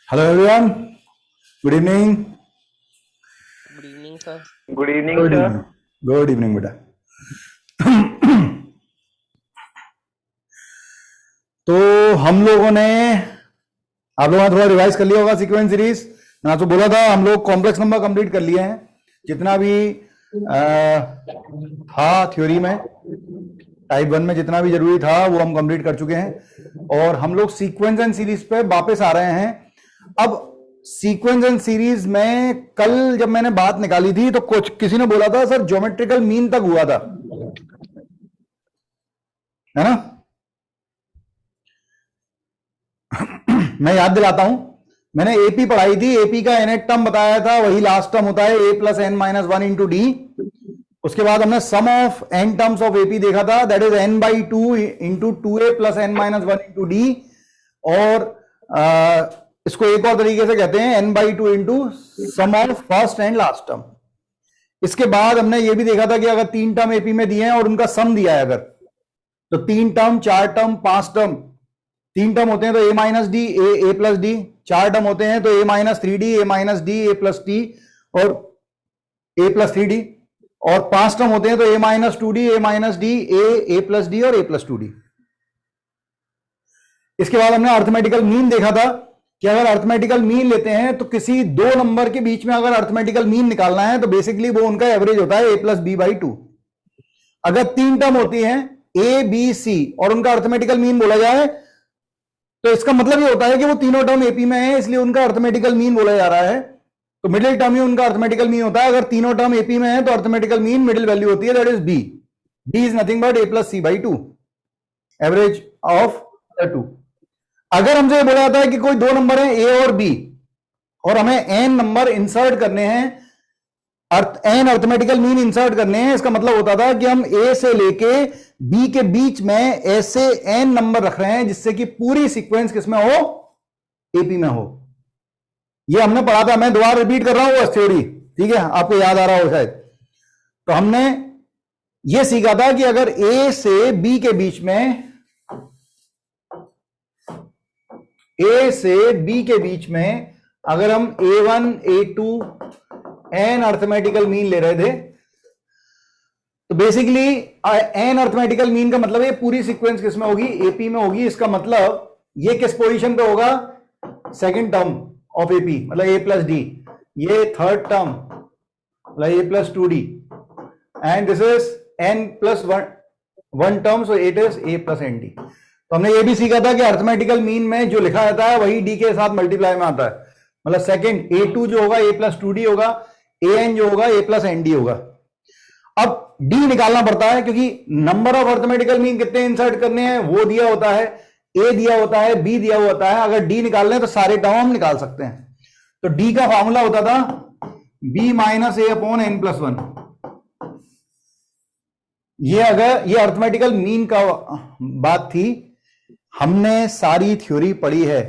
Hello everyone. Good evening. Good evening, sir. Good evening, Good sir. evening. Good evening, बेटा. तो हम लोगों ने आप लोगों ने थोड़ा रिवाइज कर लिया होगा सीक्वेंस सीरीज. मैं आपको बोला था हम लोग कॉम्प्लेक्स नंबर कंप्लीट कर लिए हैं. जितना भी था थ्योरी में टाइप 1 में जितना भी जरूरी था वो हम कंप्लीट कर चुके हैं और हम लोग सीक्वेंस एंड सीरीज पे वापस आ रहे हैं. अब सीक्वेंस एंड सीरीज में कल जब मैंने बात निकाली थी तो कुछ किसी ने बोला था सर ज्योमेट्रिकल मीन तक हुआ था, है ना. मैं याद दिलाता हूं, मैंने एपी पढ़ाई थी. एपी का एनेट टर्म बताया था, वही लास्ट टर्म होता है A plus N minus one into D. उसके बाद हमने sum of N terms of AP देखा था, that is N by two into two A plus N minus one into D. और इसको एक और तरीके से कहते हैं N by two into sum of first and last term. इसके बाद हमने ये भी देखा था कि अगर 3 टर्म एपी में दिए हैं और उनका सम दिया है अगर, तो 3 टर्म 4 टर्म 5 टर्म, 3 टर्म होते हैं तो A minus D A plus D, 4 term होते हैं तो A minus 3D A minus D A plus T और ए प्लस 3D, और 5 टर्म होते हैं तो A minus 2D A minus D A plus D और ए प्लस 2D. इसके बाद हमने अर्थमेटिकल मीन देखा था कि अगर अर्थमेटिकल मीन लेते हैं तो किसी दो नंबर के बीच में अगर अर्थमेटिकल मीन निकालना है तो बेसिकली वो उनका एवरेज होता है A plus b by to. अगर 3 टर्म होती हैं ए बी सी और उनका अर्थमेटिकल मीन बोला जाए तो इसका मतलब ये होता है कि वो तीनों टर्म एपी में है, इसलिए उनका अर्थमेटिकल मीन बोला जा रहा है. तो मिडिल टर्म ही उनका अर्थमेटिकल मीन होता है. अगर तीनों टर्म एपी में है तो अर्थमेटिकल मीन मिडिल वैल्यू होती है, that is B. B is nothing but A plus C by two, average of the two. अगर हमसे ये बोला जाता है कि कोई दो नंबर है ए और बी और हमें एन नंबर इंसर्ट करने हैं, एन अर्थमेटिकल मीन इंसर्ट करने हैं, इसका मतलब होता था कि हम ए से लेके बी के बीच में ऐसे एन नंबर रख रहे हैं जिससे कि पूरी सीक्वेंस किसमें हो, एपी में हो. ये हमने पढ़ा था, मैं दोबारा रिपीट कर रहा हूं वो थ्योरी, ठीक है, आपको याद आ रहा हो शायद. तो हमने ये सीखा था कि अगर ए से बी के बीच में, ए से बी के बीच में अगर हम A1 A2 N arithmetical mean ले रहे थे तो बेसिकली एन अर्थमेटिकल मीन का मतलब ये पूरी सीक्वेंस किसमें होगी, एपी में होगी. इसका मतलब ये किस पोजीशन पे होगा, सेकंड टर्म ऑफ एपी मतलब ए प्लस डी, ये थर्ड टर्म मतलब A plus 2D and this is N plus one term, so it is A plus N D. तो हमने ये भी सीखा था कि अर्थमेटिकल मीन में जो लिखा जाता है वही डी के साथ मल्टीप्लाई में आता है. मतलब सेकंड A2 जो होगा ए प्लस 2D होगा, AN जो होगा ए प्लस एन डी होगा. अब डी निकालना पड़ता है क्योंकि नंबर ऑफ अर्थमेटिकल मीन कितने इंसर्ट करने हैं वो दिया होता है, ए दिया होता है, बी दिया होता है. अगर डी निकालने हैं तो सारे टर्म हम निकाल सकते हैं. तो डी का फॉर्मूला होता था बी माइनस ए अपॉन एन प्लस वन. ये अगर ये अर्थमेटिकल मीन का बात थी, हमने सारी थ्योरी पढ़ी है,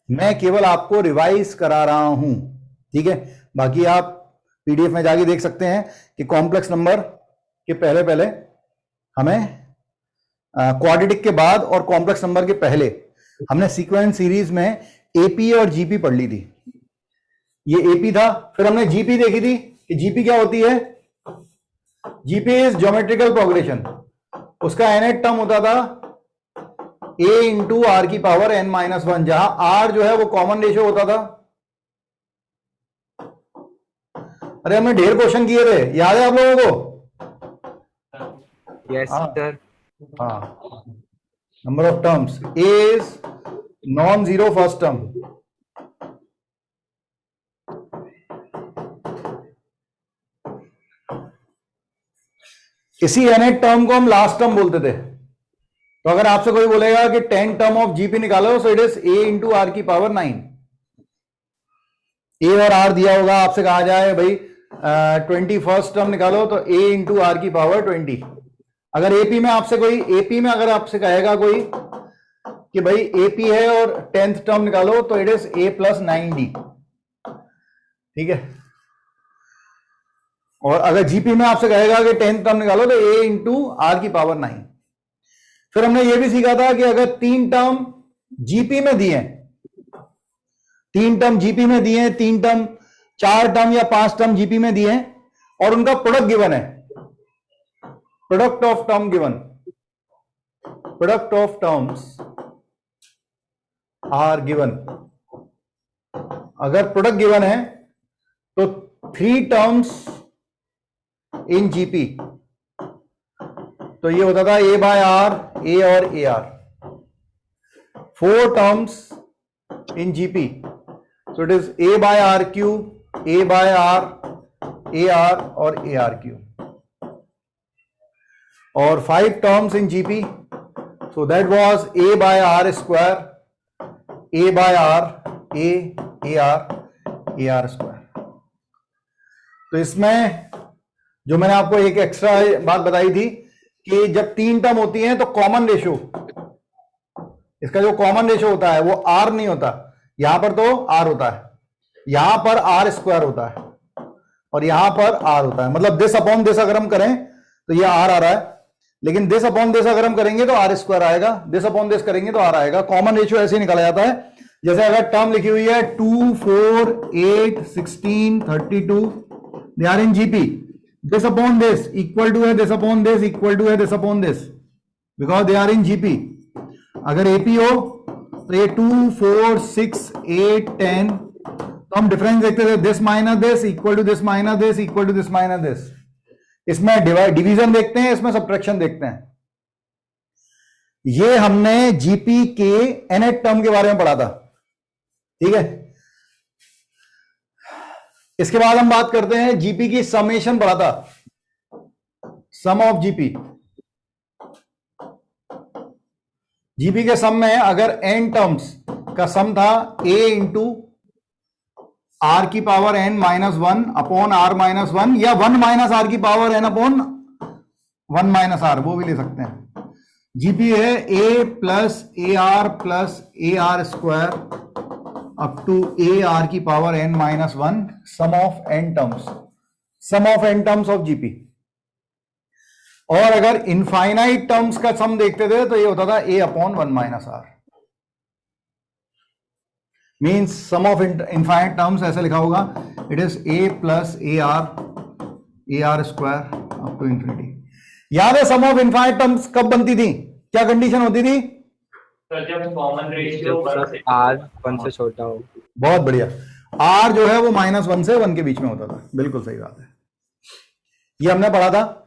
मैं केवल आपको रिवाइज करा रहा हूं, ठीक है. बाकी आप पीडीएफ में जाके देख सकते हैं कि कॉम्प्लेक्स नंबर के पहले पहले हमें क्वाड्रेटिक के बाद और कॉम्प्लेक्स नंबर के पहले हमने सीक्वेंस सीरीज में एपी और जीपी पढ़ ली थी. ये एपी था, फिर हमने जीपी देखी थी कि जीपी क्या होती है. GP is geometrical progression. उसका एनेट टर्म होता था a इंटू आर की पावर n माइनस वन, जहां r जो है वो कॉमन रेशियो होता था. अरे हमने ढेर क्वेश्चन किए थे, याद है आप लोगों को. Yes, sir. हाँ, number of terms a is non zero first term. इसी एनेट टर्म को हम लास्ट टर्म बोलते थे. तो अगर आपसे कोई बोलेगा कि 10 टर्म ऑफ जीपी निकालो, so it is a into R की पावर 9. ए और आर दिया होगा, आपसे कहा जाए भाई 21st टर्म निकालो तो a इंटू आर की पावर 20. अगर एपी में आपसे कोई, एपी में अगर आपसे कहेगा कोई कि भाई एपी है और 10th टर्म निकालो तो it is a plus 9D, ठीक है. और अगर जीपी में आपसे कहेगा कि 10th टर्म निकालो तो a इंटू आर की पावर 9. फिर हमने ये भी सीखा था कि अगर 3 टर्म जीपी में दिए 3 टर्म जीपी में दिए हैं, 3 टर्म, 4 टर्म या 5 टर्म जीपी में दिए हैं, और उनका प्रोडक्ट गिवन है, product of term given, product of terms are given. अगर प्रोडक्ट गिवन है तो 3 टर्म्स इन जीपी, तो ये होता था ए बाय आर, ए और A R. 4 terms in GP, so it is a by r cube, a by r, ar और ar cube, और 5 terms in gp, so that was a by r square, a by r, ar square। तो इसमें जो मैंने आपको एक extra बात बताई थी कि जब 3 टर्म होती हैं तो कॉमन रेशियो, इसका जो कॉमन रेशियो होता है वो r नहीं होता, यहां पर तो r होता है, यहां पर r स्क्वायर होता है और यहां पर r होता है। मतलब दिस अपॉन दिस अगर हम करें तो ये r आ रहा है, लेकिन दिस अपॉन दिस अगर हम करेंगे तो r स्क्वायर आएगा, दिस अपॉन दिस करेंगे तो r आएगा। कॉमन रेशियो ऐसे निकाला जाता है, जैसे अगर टर्म लिखी हुई है 2, 4, 8, 16, 32, they are in GP, this upon this equal to है this upon this equal to है this upon this, because they are in GP. अगर एपी हो तो ये 2, 4, 6, 8, 10, तो हम डिफरेंस देखते थे, this minus this equal to this minus this equal to this minus this. इसमें डिवीजन देखते हैं, इसमें सब्ट्रैक्शन देखते हैं। ये हमने जीपी के nth टर्म के बारे में पढ़ा था, ठीक है। इसके बाद हम बात करते हैं जीपी की समेशन पढ़ा था, सम ऑफ जीपी। जीपी के सम में अगर n टर्म्स का सम था a इंटू आर की power n minus 1 upon R minus 1, या 1 माइनस आर की power n upon 1 minus R, वो भी ले सकते हैं। जीपी है a plus A R square up to A R की power n minus 1, sum of n terms, sum of n terms of GP. और अगर इनफाइनाइट टर्म्स का सम देखते थे तो ये होता था a upon 1 minus R, means sum of infinite terms ऐसे लिखा होगा, it is a plus A R square up to infinity. याद है सम ऑफ इनफाइनाइट टर्म्स कब बनती थी, क्या कंडीशन होती थी? जब कॉमन रेशियो r 1 से छोटा हो। बहुत बढ़िया, r जो है वो -1 से 1 के बीच में होता था, बिल्कुल सही बात है। ये हमने पढ़ा था,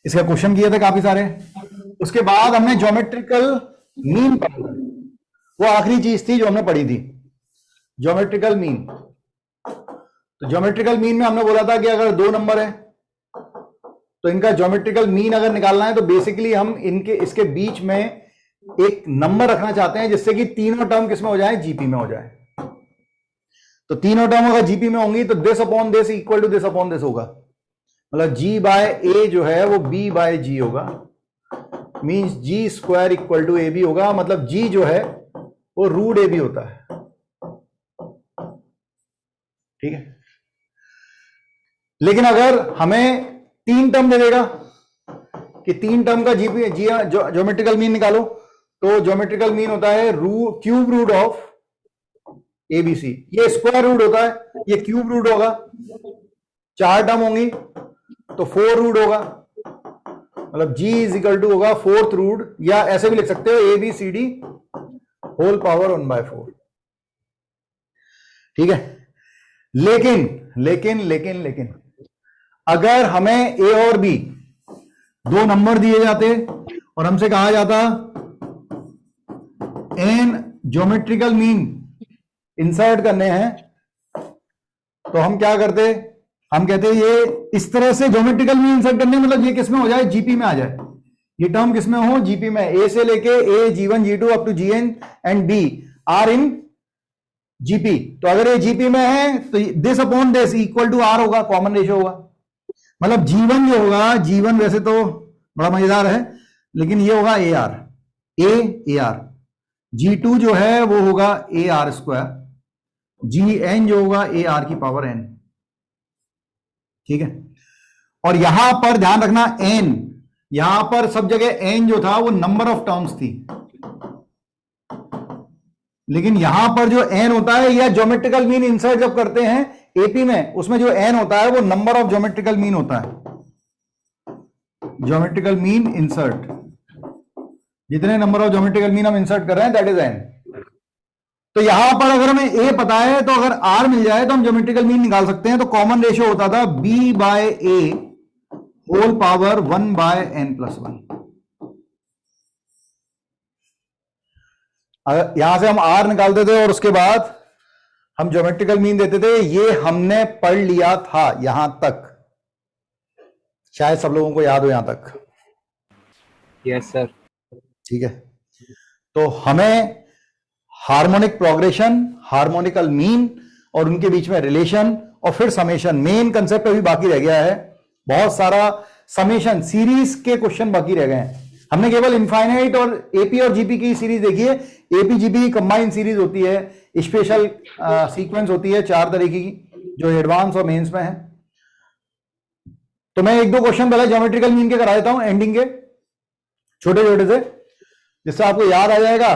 इसका क्वेश्चन किए थे काफी सारे। उसके बाद हमने ज्योमेट्रिकल मीन पढ़ा, वो आखिरी चीज थी जो हमने पढ़ी थी, ज्योमेट्रिकल मीन। तो ज्योमेट्रिकल मीन में हमने बोला था कि अगर 2 नंबर है तो इनका ज्योमेट्रिकल मीन अगर निकालना है तो बेसिकली हम इसके बीच में एक नंबर रखना चाहते हैं जिससे कि तीनों टर्म किसमें हो जाए, जीपी में हो जाए। तो तीनों टर्म अगर जीपी में होंगी तो this upon this equal to this upon this होगा, मतलब जी बाय ए जो है वो बी बाय जी होगा, means G square equal to A B होगा। मतलब जी जो है वो रूट ए बी होता है, ठीक है। लेकिन अगर हमें 3 टर्म दे देगा कि 3 टर्म का जीपी ज्योमेट्रिकल मीन निकालो, तो ज्योमेट्रिकल मीन होता है क्यूब रूट ऑफ एबीसी। ये स्क्वायर रूट होता है, ये क्यूब रूट होगा, 4 टर्म होंगी तो 4 रूट होगा, मतलब g इज इक्वल टू होगा 4th रूट, या ऐसे भी लिख सकते हो A B C D whole power 1/4, ठीक है। लेकिन अगर हमें ए और बी 2 नंबर दिए जाते और हमसे कहा जाता n ज्योमेट्रिकल मीन इंसर्ट करने हैं, तो हम क्या करते, हम कहते हैं ये इस तरह से ज्योमेट्रिकल मीन इंसर्ट करने, मतलब ये किसमें हो जाए, जीपी में आ जाए, ये टर्म किसमें हो, जीपी में। ए से लेके A G1 G2 up to Gn and B are in GP. तो अगर ये जीपी में है तो this upon this equal to R होगा, कॉमन रेशियो होगा। मतलब G1 जो होगा, G1 वैसे तो बड़ा मजेदार है, लेकिन ये होगा ए आर, G2 जो है वो होगा ए आर स्क्वायर, Gn जो होगा ए आर की पावर n, ठीक है। और यहां पर ध्यान रखना n, यहां पर सब जगह n जो था वो नंबर ऑफ टर्म्स थी, लेकिन यहां पर जो एन होता है, या ज्योमेट्रिकल मीन इंसर्ट जब करते हैं एपी में, उसमें जो एन होता है वो नंबर ऑफ ज्योमेट्रिकल मीन होता है। ज्योमेट्रिकल मीन इंसर्ट, जितने नंबर ऑफ ज्योमेट्रिकल मीन हम इंसर्ट कर रहे हैं दैट इज एन। तो यहां पर अगर हमें ए पता है तो अगर आर मिल जाए तो हम ज्योमेट्रिकल मीन निकाल सकते हैं। तो कॉमन रेशियो होता था बी बाय ए होल पावर 1/n+1। अगर यहां से हम आर निकालते थे और उसके बाद हम ज्योमेट्रिकल मीन देते थे, ये हमने पढ़ लिया था यहां तक, शायद सब लोगों को याद हो यहां तक। Yes sir. ठीक है, तो हमें हार्मोनिक प्रोग्रेशन, हार्मोनिकल मीन और उनके बीच में रिलेशन और फिर समेशन, मेन कंसेप्ट अभी बाकी रह गया है। बहुत सारा समेशन सीरीज के क्वेश्चन बाकी रह गए हैं। हमने केवल इनफाइनाइट और एपी और जीपी की सीरीज देखी है। एपी जीपी की कंबाइंड सीरीज होती है, स्पेशल सीक्वेंस होती है 4 तरीके की, जो एडवांस और मेंस में है। तो मैं एक दो क्वेश्चन पहले ज्योमेट्रिकल मीन के करा देता हूं, एंडिंग के छोटे छोटे से, जिससे आपको याद आ जाएगा।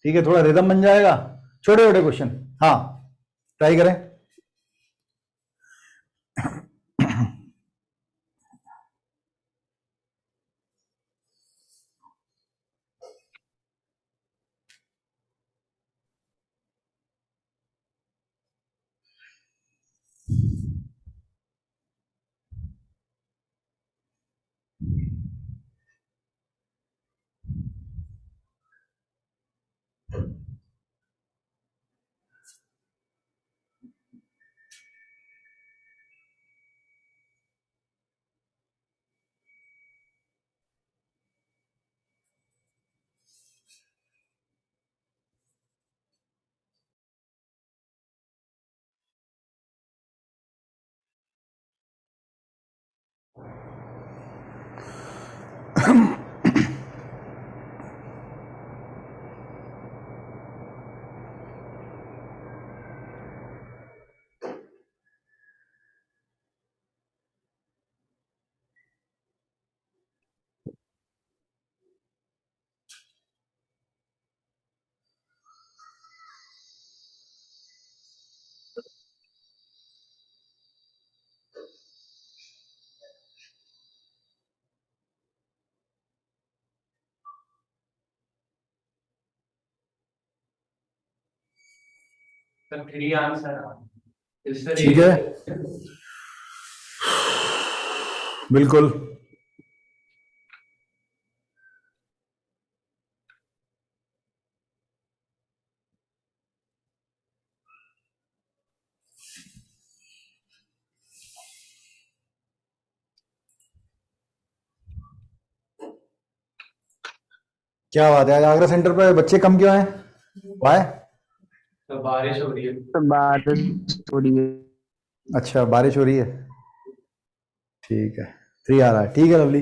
ठीक है, थोड़ा रिदम बन जाएगा। छोटे छोटे क्वेश्चन, हाँ ट्राई करें। The three answer is the ठीक है, बिल्कुल। क्या बात है, आज आगरा सेंटर पे बच्चे कम क्यों हैं? वाई? तो बारिश हो रही है। तो बारिश थोड़ी है। अच्छा, बारिश हो रही है, ठीक है। 3 आ रहा है, ठीक है, लवली।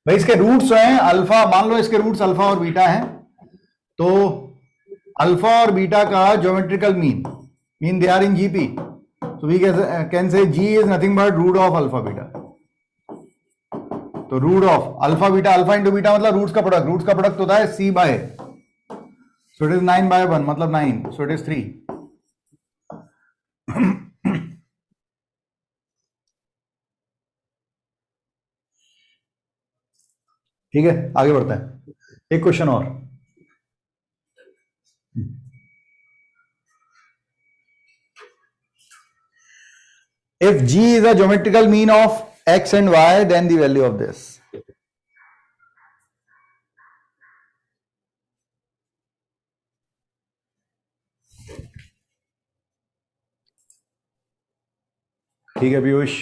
भाई इसके रूट्स जो हैं अल्फा, मान लो इसके रूट्स अल्फा और बीटा हैं, तो अल्फा और बीटा का geometrical mean they are in GP, तो we can say G is nothing but root of alpha beta. तो root of alpha beta, alpha into beta मतलब रूट्स का प्रोडक्ट, रूट्स का प्रोडक्ट होता है C by, so it is 9/1 मतलब 9, सो it is 3। ठीक है, आगे बढ़ते हैं, एक क्वेश्चन और। If G is a geometrical mean of x and y, then the value of this. ठीक है पीयूष,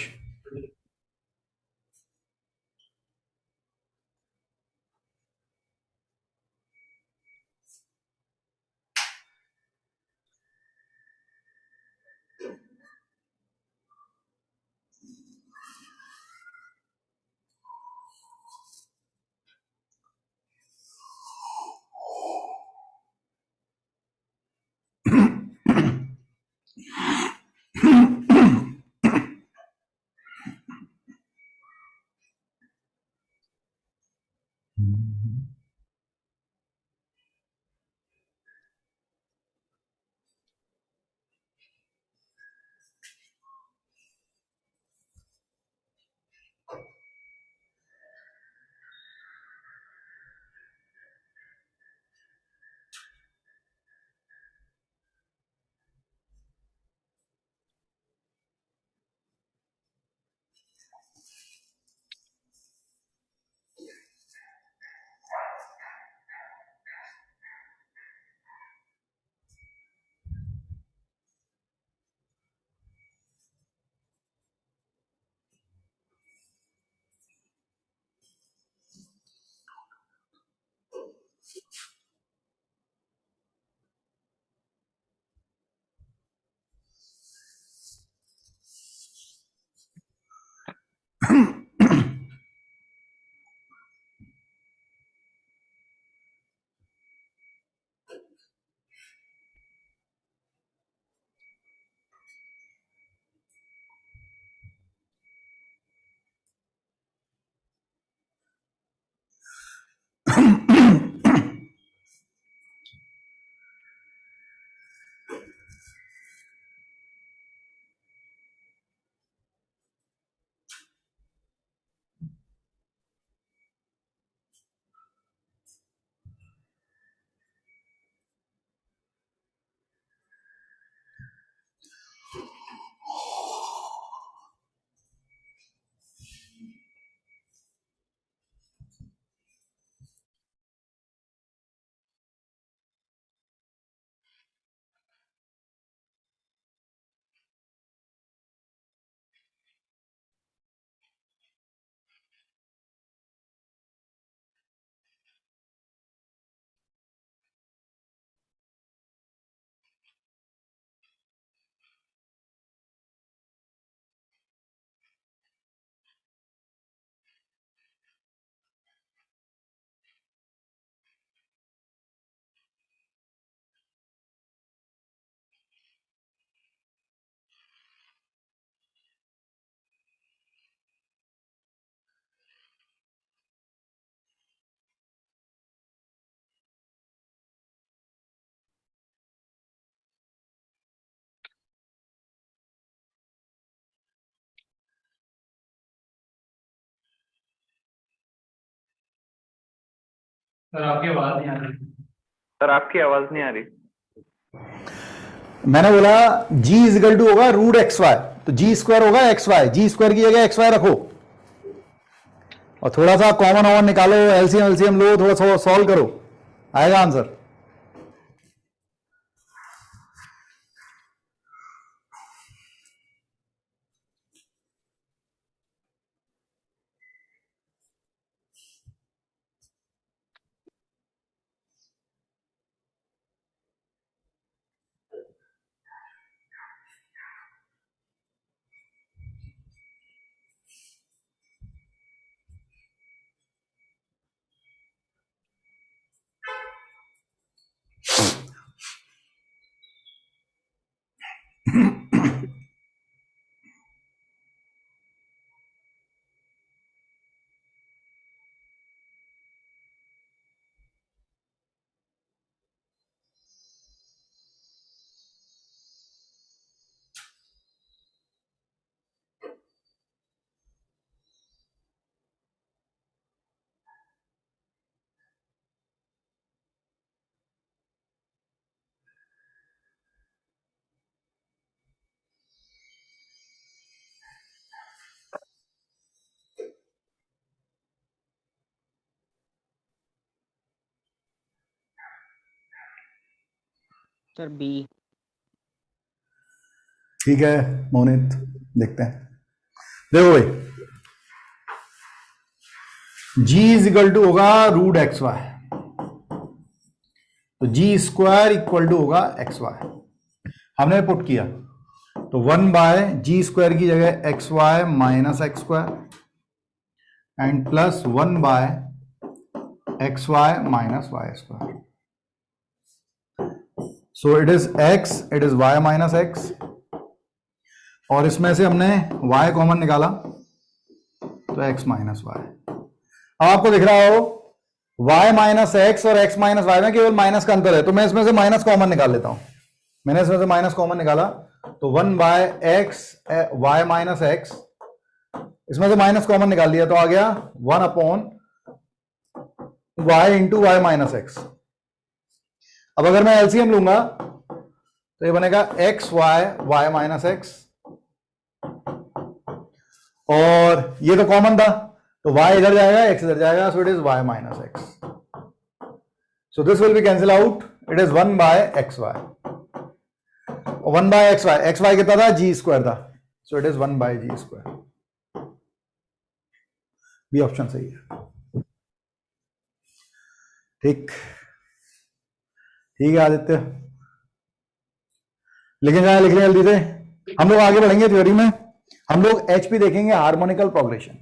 सर आपकी आवाज नहीं आ रही। सर आपकी आवाज नहीं आ रही। मैंने बोला g इजिकल टू होगा रूट एक्स वाई, तो जी स्क्वायर होगा एक्स वाई, जी स्क्वायर की जगह एक्स वाई रखो और थोड़ा सा कॉमन ऑमन निकालो, एलसीएम एलसीएम लो, थोड़ा सा सॉल्व करो, आएगा आंसर। Sir B. ठीक है मोनित, देखते हैं। देखो भाई, g इजिकल टू होगा रूट एक्स वाई, तो जी स्क्वायर इक्वल टू होगा एक्स वाई, हमने पुट किया तो 1 बाय जी स्क्वायर की जगह X Y minus X square and plus 1 by X Y minus Y square, so it is x, it is y minus X, और इसमें से हमने y कॉमन निकाला तो x माइनस वाई। अब आपको दिख रहा हो y माइनस एक्स और x माइनस वाई में केवल माइनस का अंतर है, तो मैं इसमें से माइनस कॉमन निकाल लेता हूं। मैंने इसमें से माइनस कॉमन निकाला तो 1 by X Y minus X, इसमें से माइनस कॉमन निकाल लिया तो आ गया 1 upon y into Y minus X. अब अगर मैं एलसीएम लूंगा तो ये बनेगा X Y Y minus X, और ये तो कॉमन था तो y इधर जाएगा एक्स इधर जाएगा, so it is y minus X, so this will be cancel out, it is 1 by X Y, 1 by X Y, X Y कितना था जी स्क्वायर था, so it is 1 by G square. B option सही है। ठीक ठीक है आदित्य, लेकिन जहां लिख लें जल्दी से, हम लोग आगे बढ़ेंगे थ्योरी में, हम लोग एचपी देखेंगे, हार्मोनिकल प्रोग्रेशन।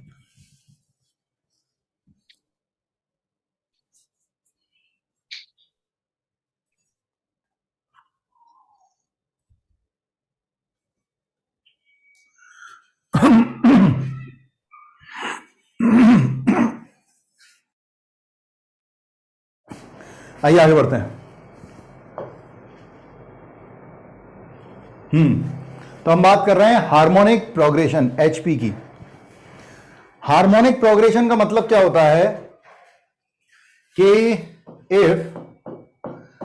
आइए आगे बढ़ते हैं। तो हम बात कर रहे हैं हार्मोनिक प्रोग्रेशन एचपी की। हार्मोनिक प्रोग्रेशन का मतलब क्या होता है कि इफ,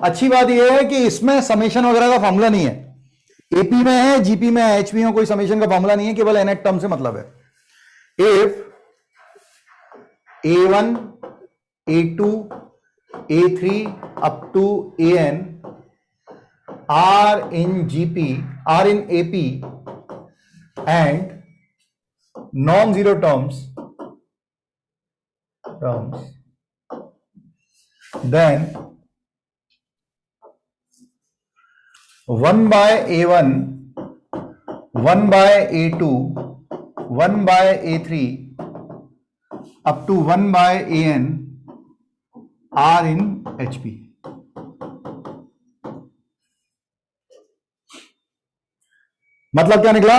अच्छी बात यह है कि इसमें समेशन वगैरह का फॉर्मूला नहीं है, एपी में है जीपी में है, एचपी में कोई समेशन का फॉर्मूला नहीं है, केवल एनएट टर्म से मतलब है। If A1 A2 A3 up to AN are in GP, are in AP and non-zero terms, then 1 by A1, 1 by A2, 1 by A3 up to 1 by AN are in HP। मतलब क्या निकला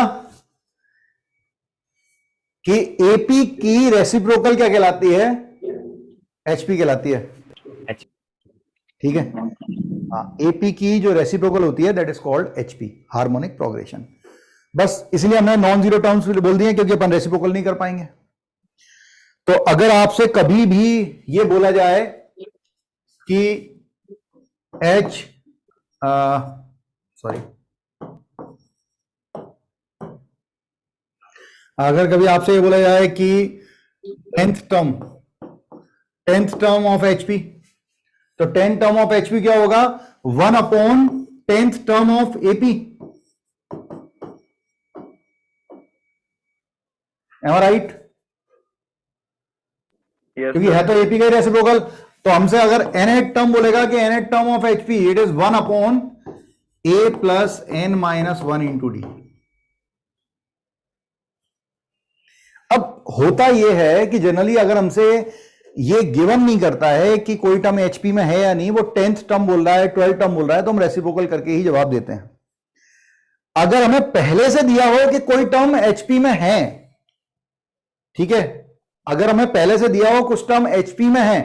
कि AP की reciprocal क्या कहलाती है, HP कहलाती है। ठीक है, एपी की जो रेसिप्रोकल होती है that is called HP, harmonic progression. बस इसलिए हमने नॉन जीरो टर्म्स बोल दिए क्योंकि अपन रेसिप्रोकल नहीं कर पाएंगे। तो अगर आपसे कभी भी ये बोला जाए कि H सॉरी, अगर कभी आपसे ये बोला जाए कि टेंथ टर्म ऑफ एचपी, तो टेंथ टर्म ऑफ एचपी क्या होगा? 1/10th term of AP. Am I right? Yes, क्योंकि sir. है तो एपी का ही रेसिप्रोकल। तो हमसे अगर nth टर्म बोलेगा कि nth term of HP it is 1/a plus n minus 1 into D. अब होता यह है कि जनरली अगर हमसे ये गिवन नहीं करता है कि कोई टर्म एचपी में है या नहीं, वो 10th टर्म बोल रहा है, 12th टर्म बोल रहा है, तो हम रेसिप्रोकल करके ही जवाब देते हैं। अगर हमें पहले से दिया हो कि कोई टर्म एचपी में है, ठीक है, अगर हमें पहले से दिया हो कुछ टर्म एचपी में है,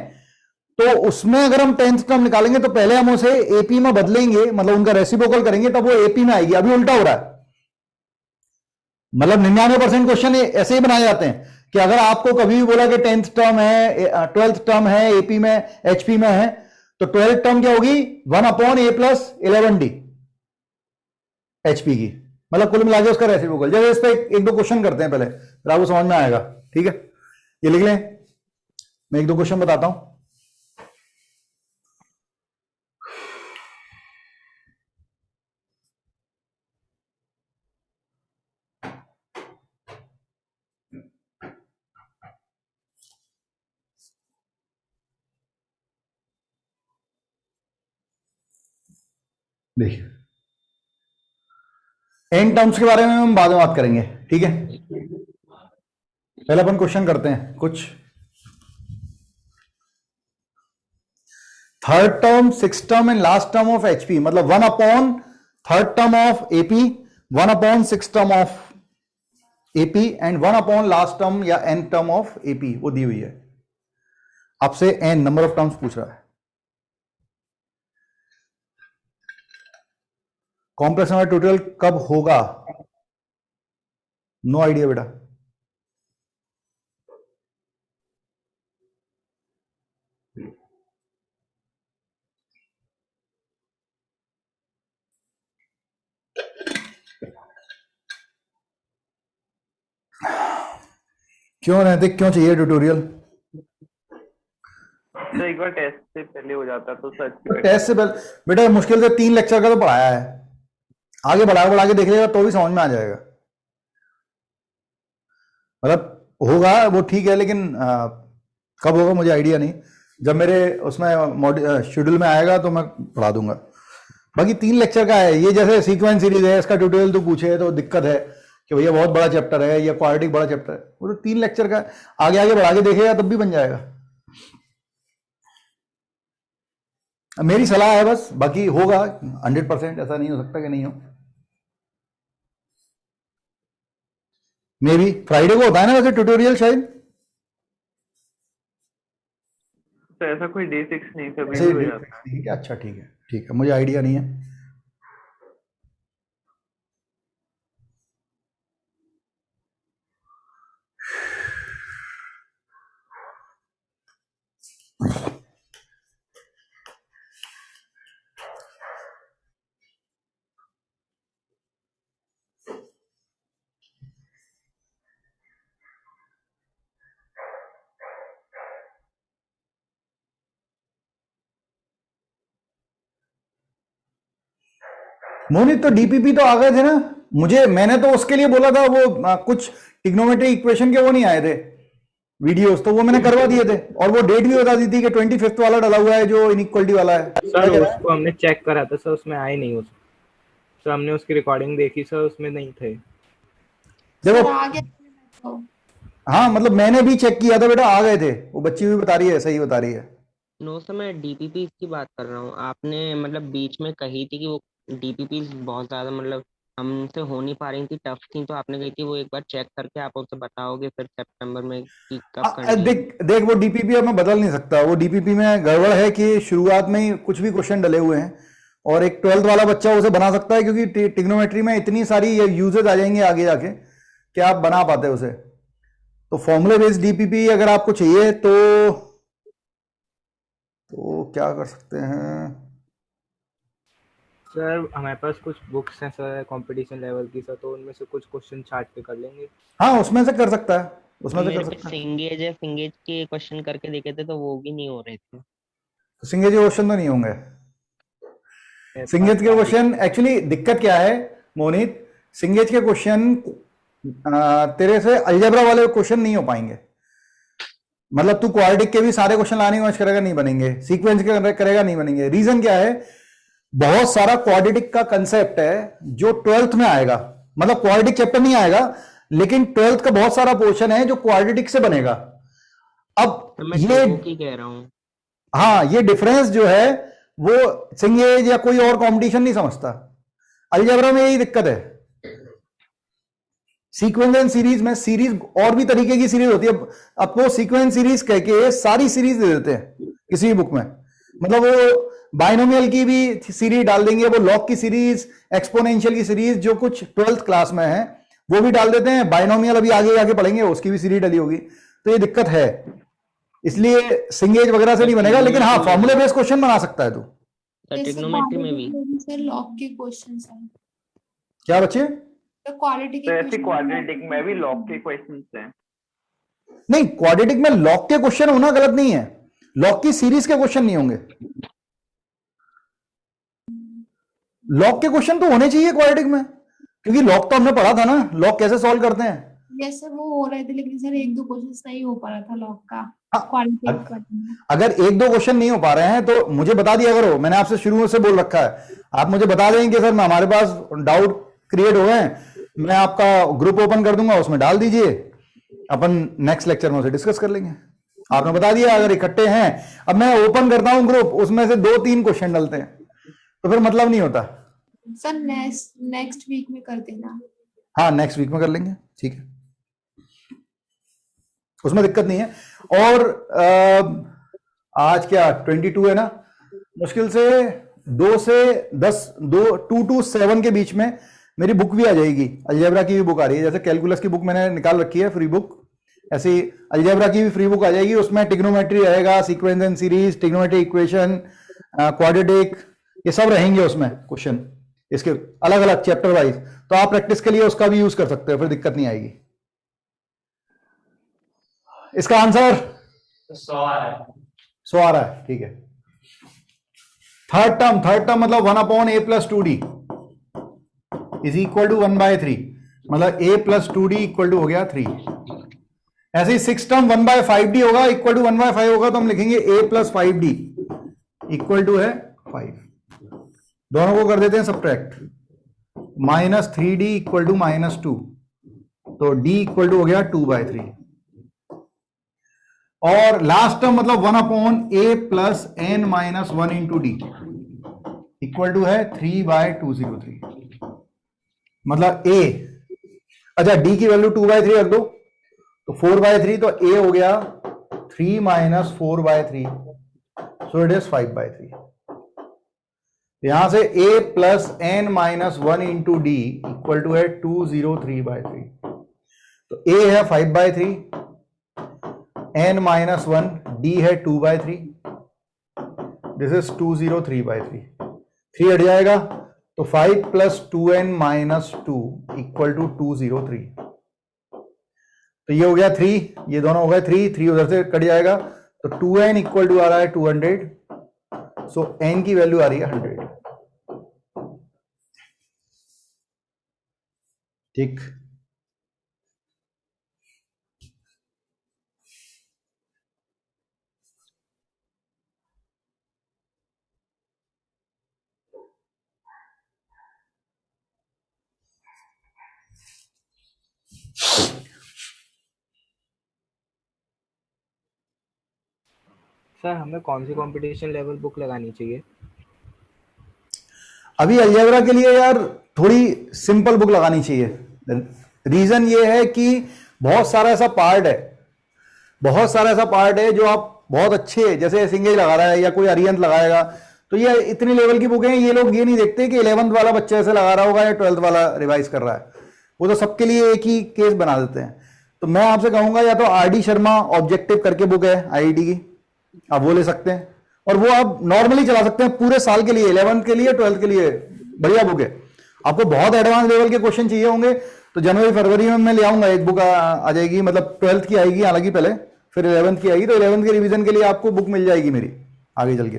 तो उसमें अगर हम 10th टर्म निकालेंगे तो पहले हम उसे एपी में बदलेंगे, मतलब उनका रेसिप्रोकल करेंगे, तब वो एपी में आएगी। अभी उल्टा हो रहा है, मतलब 99% क्वेश्चन ऐसे ही बनाए जाते हैं कि अगर आपको कभी भी बोला कि 10th टर्म है, 12th टर्म है, एपी में, एचपी में है, तो 12th टर्म क्या होगी? 1/a प्लस 11d एचपी की, मतलब कुल मिला के उसका रेसिप्रोकल। जैसे इस पे एक दो क्वेश्चन करते हैं पहले, फिर आपको समझ में आएगा, ठीक है? ये लिख लें, मैं एक दो क्वेश्चन बताता हूं। देखिए, एन टर्म्स के बारे में हम बाद में बात करेंगे, ठीक है? पहले अपन क्वेश्चन करते हैं कुछ। Third term, six term and last term of HP, मतलब 1/3rd term of AP, 1/6 term of AP and 1/ last term या एन टर्म ऑफ एपी, वो दी हुई है। आपसे एन नंबर ऑफ टर्म्स पूछ रहा है। कॉम्प्लेक्स नंबर टोटल कब होगा? नो आइडिया बेटा। क्यों रहते, क्यों चाहिए ट्यूटोरियल? तो एक बार टेस्ट से पहले हो जाता तो सर्च पे टेस्ट से पहले बेटा मुश्किल से 3 लेक्चर का तो पढ़ाया है, आगे बढ़ा के देख लेगा तो भी समझ में आ जाएगा। मतलब होगा वो ठीक है, लेकिन कब होगा मुझे आइडिया नहीं। जब मेरे उसमें शेड्यूल में आएगा तो मैं पढ़ा दूंगा। बाकी 3 लेक्चर का है ये, जैसे सीक्वेंस सीरीज है, इसका ट्यूटोरियल तो पूछे तो दिक्कत है कि भैया बहुत बड़ा चैप्टर है या क्वाड्रेटिक बड़ा चैप्टर है, वो तो 3 लेक्चर का है। आगे आगे बढ़ा के देखेगा तब भी बन जाएगा। मेरी सलाह है बस, बाकी होगा 100%, ऐसा नहीं हो सकता कि नहीं हो। मे बी फ्राइडे को होता है ना वैसे ट्यूटोरियल शायद, तो ऐसा कोई डे फिक्स नहीं, कभी ऐसे भी हो ही जाता है। ठीक है, अच्छा ठीक है, मुझे आइडिया नहीं है। मोनित, तो डीपीपी तो आ गए थे ना? मैंने तो उसके लिए बोला था, वो कुछ ट्रिग्नोमेट्रिक इक्वेशन के वो नहीं आए थे वीडियोस, तो वो मैंने करवा दिए थे, और वो डेट भी बता दी थी कि 25th वाला डाला हुआ है जो इनइक्वालिटी वाला है। सर उसको हमने चेक करा था सर, उसमें आए नहीं। सर हमने उसकी रिकॉर्डिंग देखी सर, उसमें नहीं थे। देखो, हाँ मतलब मैंने भी चेक किया था बेटा, आ गए थे, वो बच्ची भी बता रही है, सही बता रही है। नो सर, मैं डीपीपी की बात कर रहा हूँ। आपने मतलब बीच में कही थी कि वो डीपीपी बहुत ज़्यादा मतलब हमसे हो नहीं पा रही थी, टफ थी, तो आपने कही थी वो एक बार चेक करके आप उसे बताओगे फिर सितंबर में कि कब करनी है। देख वो डीपीपी अब मैं बदल नहीं सकता। वो डीपीपी में गड़बड़ है कि शुरुआत में ही कुछ भी क्वेश्चन डले हुए हैं, और एक 12th वाला बच्चा उसे बना सकता है, क्योंकि ट्रिग्नोमेट्री में इतनी सारी यूजेज आ जाएंगे आगे जाके कि आप बना पाते उसे। तो फॉर्मूले बेस्ड डीपीपी अगर आपको चाहिए तो क्या कर सकते हैं, सर हमारे पास कुछ बुक्स हैं सर कंपटीशन लेवल की सर, तो उनमें से कुछ क्वेश्चन चार्ट पे कर लेंगे। हाँ उसमें से कर सकता है, उसमें से मेरे कर पे सकता है। सिंगेज है, सिंगेज के क्वेश्चन करके देखे थे तो वो भी नहीं हो रहे थे। तो सिंगेज के क्वेश्चन तो नहीं होंगे। मेरे सिंगेज पास के क्वेश्चन एक्चुअली दिक्कत क्या है मोनित, सिंगेज के क्वेश्चन तेरे से अलजेब्रा वाले क्वेश्चन नहीं हो पाएंगे। मतलब तू क्वाड्रेटिक के भी सारे क्वेश्चन लाने की कोशिश करेगा, नहीं बनेंगे। सीक्वेंस के करेगा, नहीं बनेंगे। रीजन क्या है, बहुत सारा क्वाड्रेटिक का कंसेप्ट है जो 12th में आएगा। मतलब क्वाड्रेटिक चैप्टर नहीं आएगा, लेकिन 12th का बहुत सारा पोर्शन है जो क्वाड्रेटिक से बनेगा। अब तो मैं ये वो की कह रहा हूँ। हाँ, ये डिफरेंस जो है वो सिंगेज या कोई और कंपटीशन नहीं समझता। अलजेब्रा में यही दिक्कत है। सीक्वेंस एंड सीरीज में सीरीज और भी तरीके की सीरीज होती है। आपको सीक्वेंस सीरीज कह के सारी सीरीज दे देते हैं किसी भी बुक में। मतलब वो बाइनोमियल की भी सीरीज डाल देंगे, वो लॉग की सीरीज, एक्सपोनेंशियल की सीरीज, जो कुछ 12th क्लास में है वो भी डाल देते हैं। बाइनोमियल अभी आगे आगे पढ़ेंगे, उसकी भी सीरीज डली होगी। तो ये दिक्कत है, इसलिए सिंगेज वगैरह से नहीं बनेगा। लेकिन हाँ, फॉर्मूले बेस्ड क्वेश्चन बना सकता है तू। ट्रिग्नोमेट्री में भी सर लॉग के क्वेश्चन है, क्या बच्चे? तो क्वालिटी तो के ऐसे question क्वाड्रेटिक में भी लॉग के क्वेश्चंस हैं। नहीं, क्वाड्रेटिक में लॉग के क्वेश्चन होना गलत नहीं है, लॉग की सीरीज के क्वेश्चन नहीं होंगे। लॉग के क्वेश्चन तो होने चाहिए क्वाड्रेटिक में, क्योंकि लॉग तो हमने पढ़ा था ना, लॉग कैसे सॉल्व करते हैं। जैसे वो हो रहे थे, लेकिन सर एक दो क्वेश्चन नहीं हो पा रहा था लॉग का हाँ, क्वालिटी। अगर एक दो क्वेश्चन नहीं हो पा रहे हैं तो मुझे बता दिया करो। मैंने आपसे शुरू से बोल रखा है, आप मुझे बता देंगे कि सर मैं हमारे पास डाउट क्रिएट हो गए हैं, मैं आपका ग्रुप ओपन कर दूंगा, उसमें डाल दीजिए, अपन नेक्स्ट लेक्चर में उसे डिस्कस कर लेंगे। आपने बता दिया अगर इकट्ठे हैं, अब मैं ओपन करता हूं ग्रुप, उसमें से 2-3 क्वेश्चन डलते हैं तो फिर मतलब नहीं होता। सर नेक्स्ट वीक में कर देना। हाँ, नेक्स्ट वीक में कर लेंगे, ठीक है, उसमें दिक्कत नहीं है। और आज क्या 22 है ना, मुश्किल से 2 से 10, 2 to 7 के बीच में मेरी बुक भी आ जाएगी। अलजेब्रा की भी बुक आ रही है, जैसे कैलकुलस की बुक मैंने निकाल रखी है फ्री बुक, ऐसे ही अलजेब्रा की भी फ्री बुक आ जाएगी। उसमें ट्रिग्नोमेट्री रहेगा, sequence and series, trigonometric equation, quadratic, ये सब रहेंगे उसमें क्वेश्चन, इसके अलग अलग चैप्टर वाइज। तो आप प्रैक्टिस के लिए उसका भी यूज कर सकते हो, फिर दिक्कत नहीं आएगी। इसका आंसर 100 आ रहा है। 100 आ रहा है, ठीक है। थर्ड टर्म मतलब 1/a+2d इज इक्वल टू 1/3, मतलब a+2d इक्वल टू हो गया 3। ऐसे ही 6th टर्म 1/5d होगा, इक्वल टू 1/5 होगा, तो हम लिखेंगे a+5d इक्वल टू है 5। दोनों को कर देते हैं सब्ट्रैक्ट, -3d इक्वल टू -2, तो d इक्वल टू हो गया 2/3। और लास्ट टर्म मतलब 1/a+n-1 into D equal to है 3/203। मतलब a, अच्छा d की वैल्यू 2/3 रख दो तो 4/3, तो a हो गया 3 - 4/3, सो इट इज 5/3। यहां से a+n-1 into D equal to है 203/3। तो a है 5/3, n-1, d है 2/3, दिस इज 203/3। 3 हट जाएगा तो 5 + 2n-2 इक्वल टू 203। तो ये हो गया 3, ये दोनों हो गए 3 उधर से कट जाएगा, तो 2n इक्वल टू आ रहा है 200, सो n की वैल्यू आ रही है 100। ठीक, सर हमें कौन सी कंपटीशन लेवल बुक लगानी चाहिए? अभी अलजेब्रा के लिए यार थोड़ी सिंपल बुक लगानी चाहिए। रीजन ये है कि बहुत सारा ऐसा पार्ट है जो आप बहुत अच्छे, जैसे सिंगेज लगा रहा है या कोई अरियंत लगाएगा, तो ये इतनी लेवल की बुक है, ये लोग ये नहीं देखते कि 11th वाला बच्चा ऐसे लगा रहा होगा या 12th वाला रिवाइज कर रहा है। वो तो सबके लिए एक ही केस बना देते हैं। तो मैं आपसे कहूंगा या तो आर डी शर्मा ऑब्जेक्टिव करके बुक है आईआईटी की, आप वो ले सकते हैं, और वो आप नॉर्मली चला सकते हैं पूरे साल के लिए, 11th के लिए, 12th के लिए। बढ़िया बुक है। आपको बहुत एडवांस लेवल के क्वेश्चन चाहिए होंगे तो जनवरी फरवरी में मैं ले आऊंगा, एक बुक आ जाएगी, मतलब 12th की आएगी हालांकि पहले, फिर 11th की आएगी, तो 11th के रिवीजन के लिए आपको बुक मिल जाएगी मेरी आगे चल के।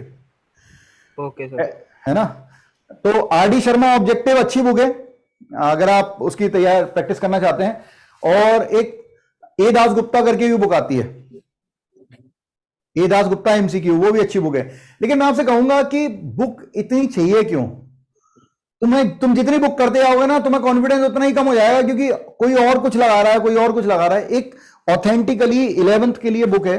Okay sir. है ना। तो आरडी शर्मा ऑब्जेक्टिव अच्छी बुक है अगर आप उसकी तैयार प्रैक्टिस करना चाहते हैं। और एक ए दास गुप्ता करके भी बुक आती है, ए दास गुप्ता एमसीक्यू, वो भी अच्छी बुक है। लेकिन मैं आपसे कहूंगा कि बुक इतनी चाहिए क्यों? तुम जितनी बुक करते आओगे ना, तुम्हें कॉन्फिडेंस उतना ही कम हो जाएगा, क्योंकि कोई और कुछ लगा रहा है, कोई और कुछ लगा रहा है। एक ऑथेंटिकली 11th के लिए बुक है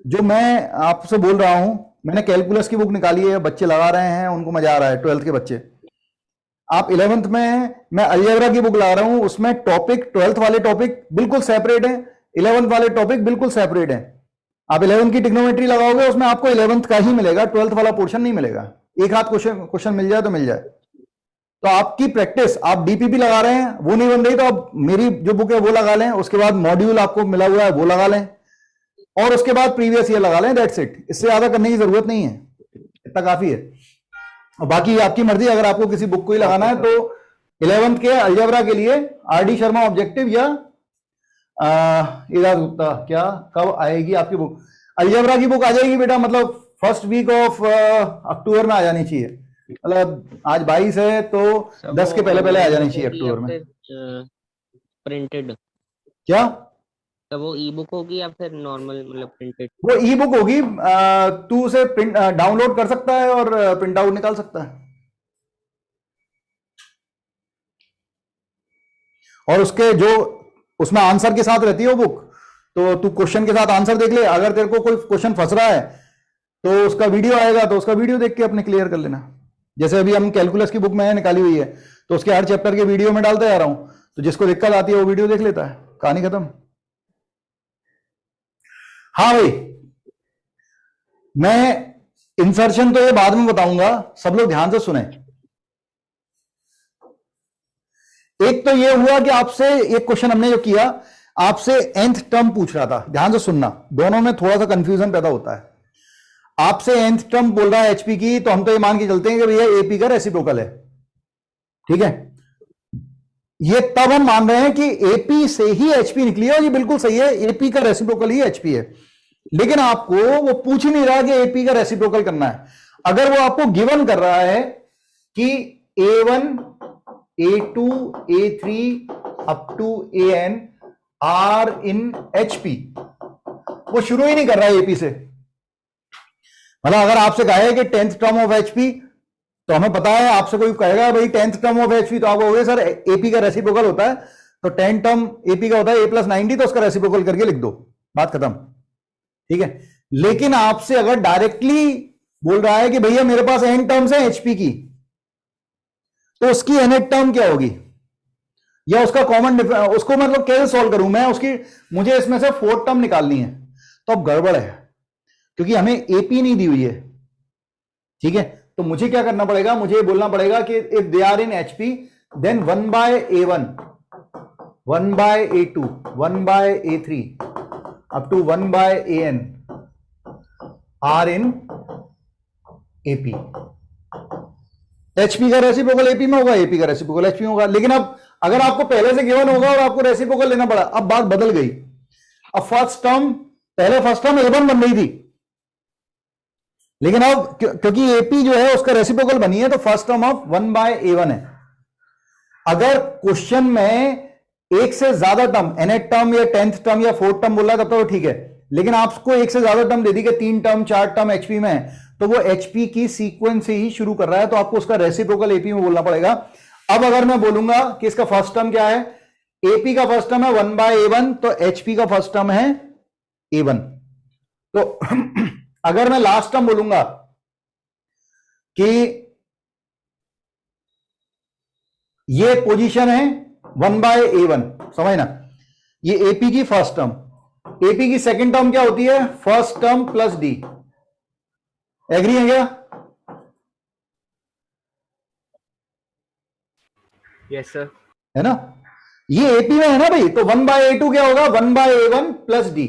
जो मैं आपसे बोल रहा हूं। मैंने कैलकुलस की बुक निकाली है, बच्चे लगा रहे हैं, उनको मजा आ रहा है, 12th के बच्चे। आप 11th में, मैं अलजेब्रा की बुक ला रहा हूं, उसमें टॉपिक 12th वाले टॉपिक बिल्कुल सेपरेट है, 11th वाले टॉपिक बिल्कुल सेपरेट है। आप 11th की ट्रिग्नोमेट्री लगाओगे, उसमें आपको 11th का ही मिलेगा, 12th वाला पोर्शन नहीं मिलेगा। एक हाथ क्वेश्चन मिल जाए तो मिल जाए। तो आपकी प्रैक्टिस, आप डीपीपी लगा रहे हैं, वो नहीं बन रही तो आप मेरी जो बुक है वो लगा लें, उसके बाद मॉड्यूल आपको मिला हुआ है वो लगा लें, और उसके बाद प्रीवियस ईयर लगा लें, दैट्स इट। इससे ज्यादा करने की जरूरत नहीं है, इतना काफी है। और बाकी आपकी मर्जी, अगर आपको किसी बुक को ही लगाना है तो 11th के अलजेब्रा के लिए आरडी शर्मा ऑब्जेक्टिव या गुप्ता, क्या कब आएगी आपकी बुक? अलजेब्रा की बुक आ जाएगी बेटा, मतलब फर्स्ट वीक ऑफ अक्टूबर में आ जानी चाहिए। मतलब आज 22 है तो 10 के पहले पहले आ जानी चाहिए अक्टूबर में। प्रिंटेड क्या? तो वो ई बुक होगी या फिर नॉर्मल मतलब प्रिंटेड? वो ई बुक होगी, तू उसे डाउनलोड कर सकता है और प्रिंट आउट निकाल सकता है, और उसके जो उसमें आंसर के साथ रहती है वो बुक, तो तू क्वेश्चन के साथ आंसर देख ले। अगर तेरे को कोई क्वेश्चन फंस रहा है तो उसका वीडियो आएगा, तो उसका वीडियो देख के अपने क्लियर कर लेना। जैसे अभी हम कैलकुलस की बुक में निकाली हुई है, तो उसके हर चैप्टर के वीडियो में डालते जा रहा हूं, तो जिसको दिक्कत आती है वो वीडियो देख लेता है, कहानी खत्म। हाँ भाई, मैं इंसर्शन तो ये बाद में बताऊंगा, सब लोग ध्यान से सुने। एक तो ये हुआ कि आपसे एक क्वेश्चन हमने जो किया, आपसे nth टर्म पूछ रहा था, ध्यान से सुनना, दोनों में थोड़ा सा कंफ्यूजन पैदा होता है। आपसे nth टर्म बोल रहा है एचपी की, तो हम तो ये मान के चलते हैं कि भैया एपी का रेसिप्रोकल है, ठीक है। ये तब हम मान रहे हैं कि एपी से ही एचपी निकली है, और ये बिल्कुल सही है, एपी का रेसिप्रोकल ही एचपी है। लेकिन आपको वो पूछ ही नहीं रहा कि एपी का रेसिप्रोकल करना है। अगर वो आपको गिवन कर रहा है कि A1 A2 A3 up to AN are in HP, वो शुरू ही नहीं कर रहा है एपी से। मतलब अगर आपसे कहा है कि 10th टर्म ऑफ HP, तो हमें पता है, आपसे कोई कहेगा भाई 10th टर्म ऑफ HP, तो आप कहोगे सर एपी का रेसिप्रोकल होता है, तो 10 टर्म एपी का होता है A+90, तो उसका रेसिप्रोकल करके लिख दो, बात खत्म, ठीक है। लेकिन आपसे अगर डायरेक्टली बोल रहा है कि भैया मेरे पास n टर्म्स है HP की, तो उसकी nth टर्म क्या होगी, या उसका कॉमन, उसको मतलब कैसे सॉल्व करूं मैं, उसकी मुझे इसमें से 4th टर्म निकालनी है, तो अब गड़बड़ है, क्योंकि हमें एपी नहीं दी हुई है, ठीक है। तो मुझे क्या करना पड़ेगा, मुझे बोलना पड़ेगा कि if they are in HP, then 1/A1 1/A2 1/A3 up to 1/AN are in AP। HP का रेसिप्रोकल AP में होगा, AP का रेसिप्रोकल HP में होगा। लेकिन अब अगर आपको पहले से गिवन होगा और आपको रेसिप्रोकल लेना पड़ा, अब बात बदल गई। अब फर्स्ट टर्म, पहले फर्स्ट टर्म A1 बन रही थी, लेकिन अब क्योंकि AP जो है उसका रेसिप्रोकल बनी है, तो फर्स्ट टर्म ऑफ 1/A1 है। अगर क्वेश्चन में एक से ज्यादा टर्म, nth टर्म या 10th टर्म या 4th टर्म बोला तब तो ठीक है, लेकिन आपको एक से ज्यादा टर्म दे दी कि 3 टर्म 4 टर्म HP में है, तो वो HP की सीक्वेंस से ही शुरू कर रहा है, तो आपको उसका रेसिप्रोकल AP में बोलना पड़ेगा। अब अगर मैं बोलूंगा कि इसका फर्स्ट टर्म क्या है, AP का फर्स्ट टर्म है 1/A1, तो HP का फर्स्ट टर्म है A1। तो अगर मैं लास्ट टर्म बोलूंगा कि ये पोजीशन है 1/A1, समझना, ये AP की फर्स्ट टर्म, AP की सेकंड टर्म क्या होती है, first term plus D। Agree है क्या? Yes sir. है ना, ये AP में है ना भाई, तो 1/A2 क्या होगा, 1/A1 plus D,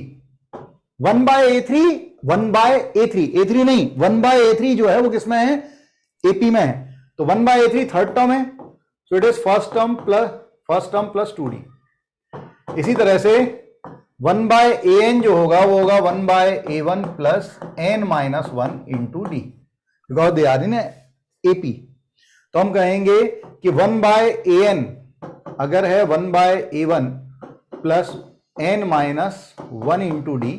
1/A3 1/A3 नहीं, 1/A3 जो है वो किसमें है, AP में है, तो 1/A3 थर्ड टर्म है, सो it is first term plus 2D। इसी तरह से 1/AN जो होगा वो होगा 1/A1 plus n-1 into d, because they are in AP। तो हम कहेंगे कि 1/AN अगर है 1/A1 plus n-1 into d,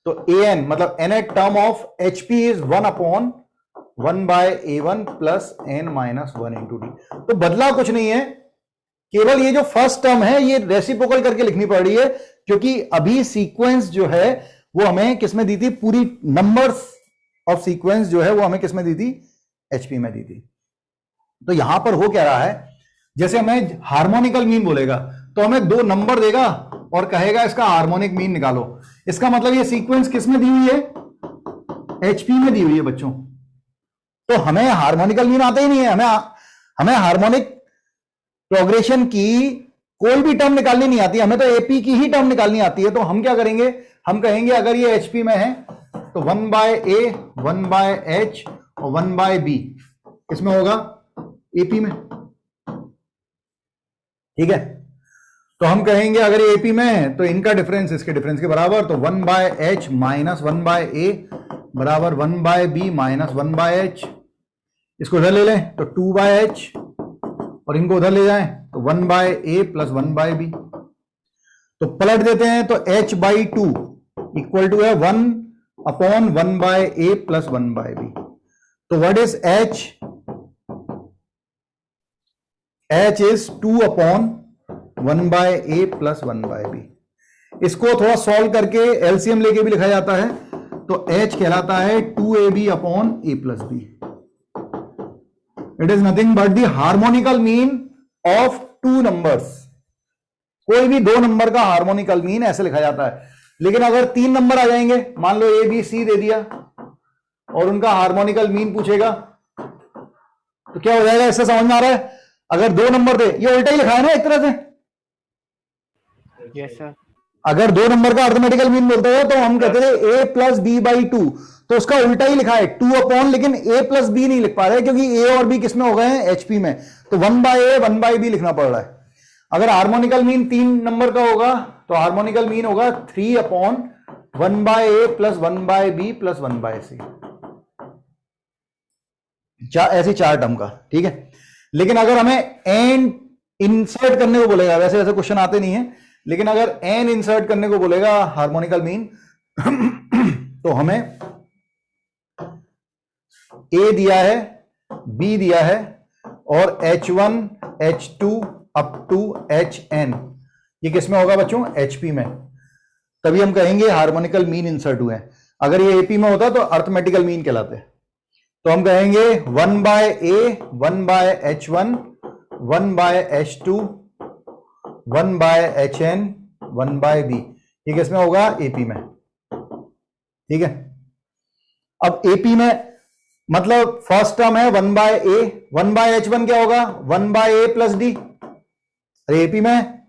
तो AN मतलब nth term of HP is 1/1/A1 plus n-1 into d. तो बदला कुछ नहीं है, केवल ये जो फर्स्ट टर्म है ये रेसिप्रोकल करके लिखनी पड़ रही है, क्योंकि अभी सीक्वेंस जो है वो हमें किसमें दी थी, पूरी नंबर्स ऑफ सीक्वेंस जो है वो हमें किसमें दी थी, HP में दी थी। तो यहां पर हो क्या रहा है, जैसे हमें हार्मोनिकल मीन बोलेगा तो हमें दो नंबर देगा और कहेगा इसका हार्मोनिक मीन निकालो। इसका मतलब ये सीक्वेंस किसमें दी हुई है, HP में दी हुई है बच्चों। तो हमें हार्मोनिकल मीन आता ही नहीं है, हमें हार्मोनिक प्रोग्रेशन की कोई भी टर्म निकालनी नहीं आती, हमें तो AP की ही टर्म निकालनी आती है। तो हम क्या करेंगे, हम कहेंगे अगर ये HP में है तो 1/A 1/H और 1/B इसमें होगा AP में, ठीक है। तो हम कहेंगे अगर ये AP में है तो इनका डिफरेंस इसके डिफरेंस के बराबर, तो 1/H माइनस 1/A बराबर 1/B माइनस 1/H। इसको इधर ले लें तो 2/H और इनको उधर ले जाएं तो 1/A प्लस 1/B। तो पलट देते हैं तो H/2 इक्वल टू है 1/1/A प्लस 1/B। तो what is H? H is 2/1/A plus 1/B। इसको थोड़ा सॉल्व करके एलसीएम लेके भी लिखा जाता है, तो H कहलाता है 2AB upon A plus B। It is nothing but the harmonical mean of two numbers. कोई भी दो नंबर का हार्मोनिकल मीन ऐसे लिखा जाता है। लेकिन अगर तीन नंबर आ जाएंगे, मान लो ABC दे दिया और उनका हार्मोनिकल मीन पूछेगा, तो क्या हो जाएगा, इससे समझ में आ रहा है? अगर दो नंबर दे, ये उल्टा ही लिखा है ना एक तरह से। Yes sir. अगर दो नंबर का अर्थमेटिकल मीन बोलते हैं तो हम कहते थे A प्लस B/2, तो उसका उल्टा ही लिखा है 2/, लेकिन A प्लस B नहीं लिख पा रहे क्योंकि A और B किसमें हो गए हैं, HP में। तो 1/A 1/B लिखना पड़ रहा है। अगर हार्मोनिकल मीन तीन नंबर का होगा तो हार्मोनिकल मीन होगा 3/1/A plus 1/B plus 1/C, ऐसी चार टर्म का, ठीक है। लेकिन अगर हमें एन इंसर्ट करने को बोलेगा, वैसे वैसे क्वेश्चन आते नहीं है, लेकिन अगर एन इंसर्ट करने को बोलेगा हार्मोनिकल मीन तो हमें A दिया है, B दिया है और H1 H2 up to HN, ये किसमें होगा बच्चों, HP में। तभी हम कहेंगे हार्मोनिकल मीन इंसर्ट हुए हैं। अगर ये AP में होता तो अर्थमेटिकल मीन कहलाते। तो हम कहेंगे 1/A 1/H1 1/H2 1/HN 1/B, ये किसमें होगा, AP में, ठीक है। अब AP में मतलब फर्स्ट टर्म है 1/A, 1/H1 क्या होगा, 1/A प्लस D, अरे AP में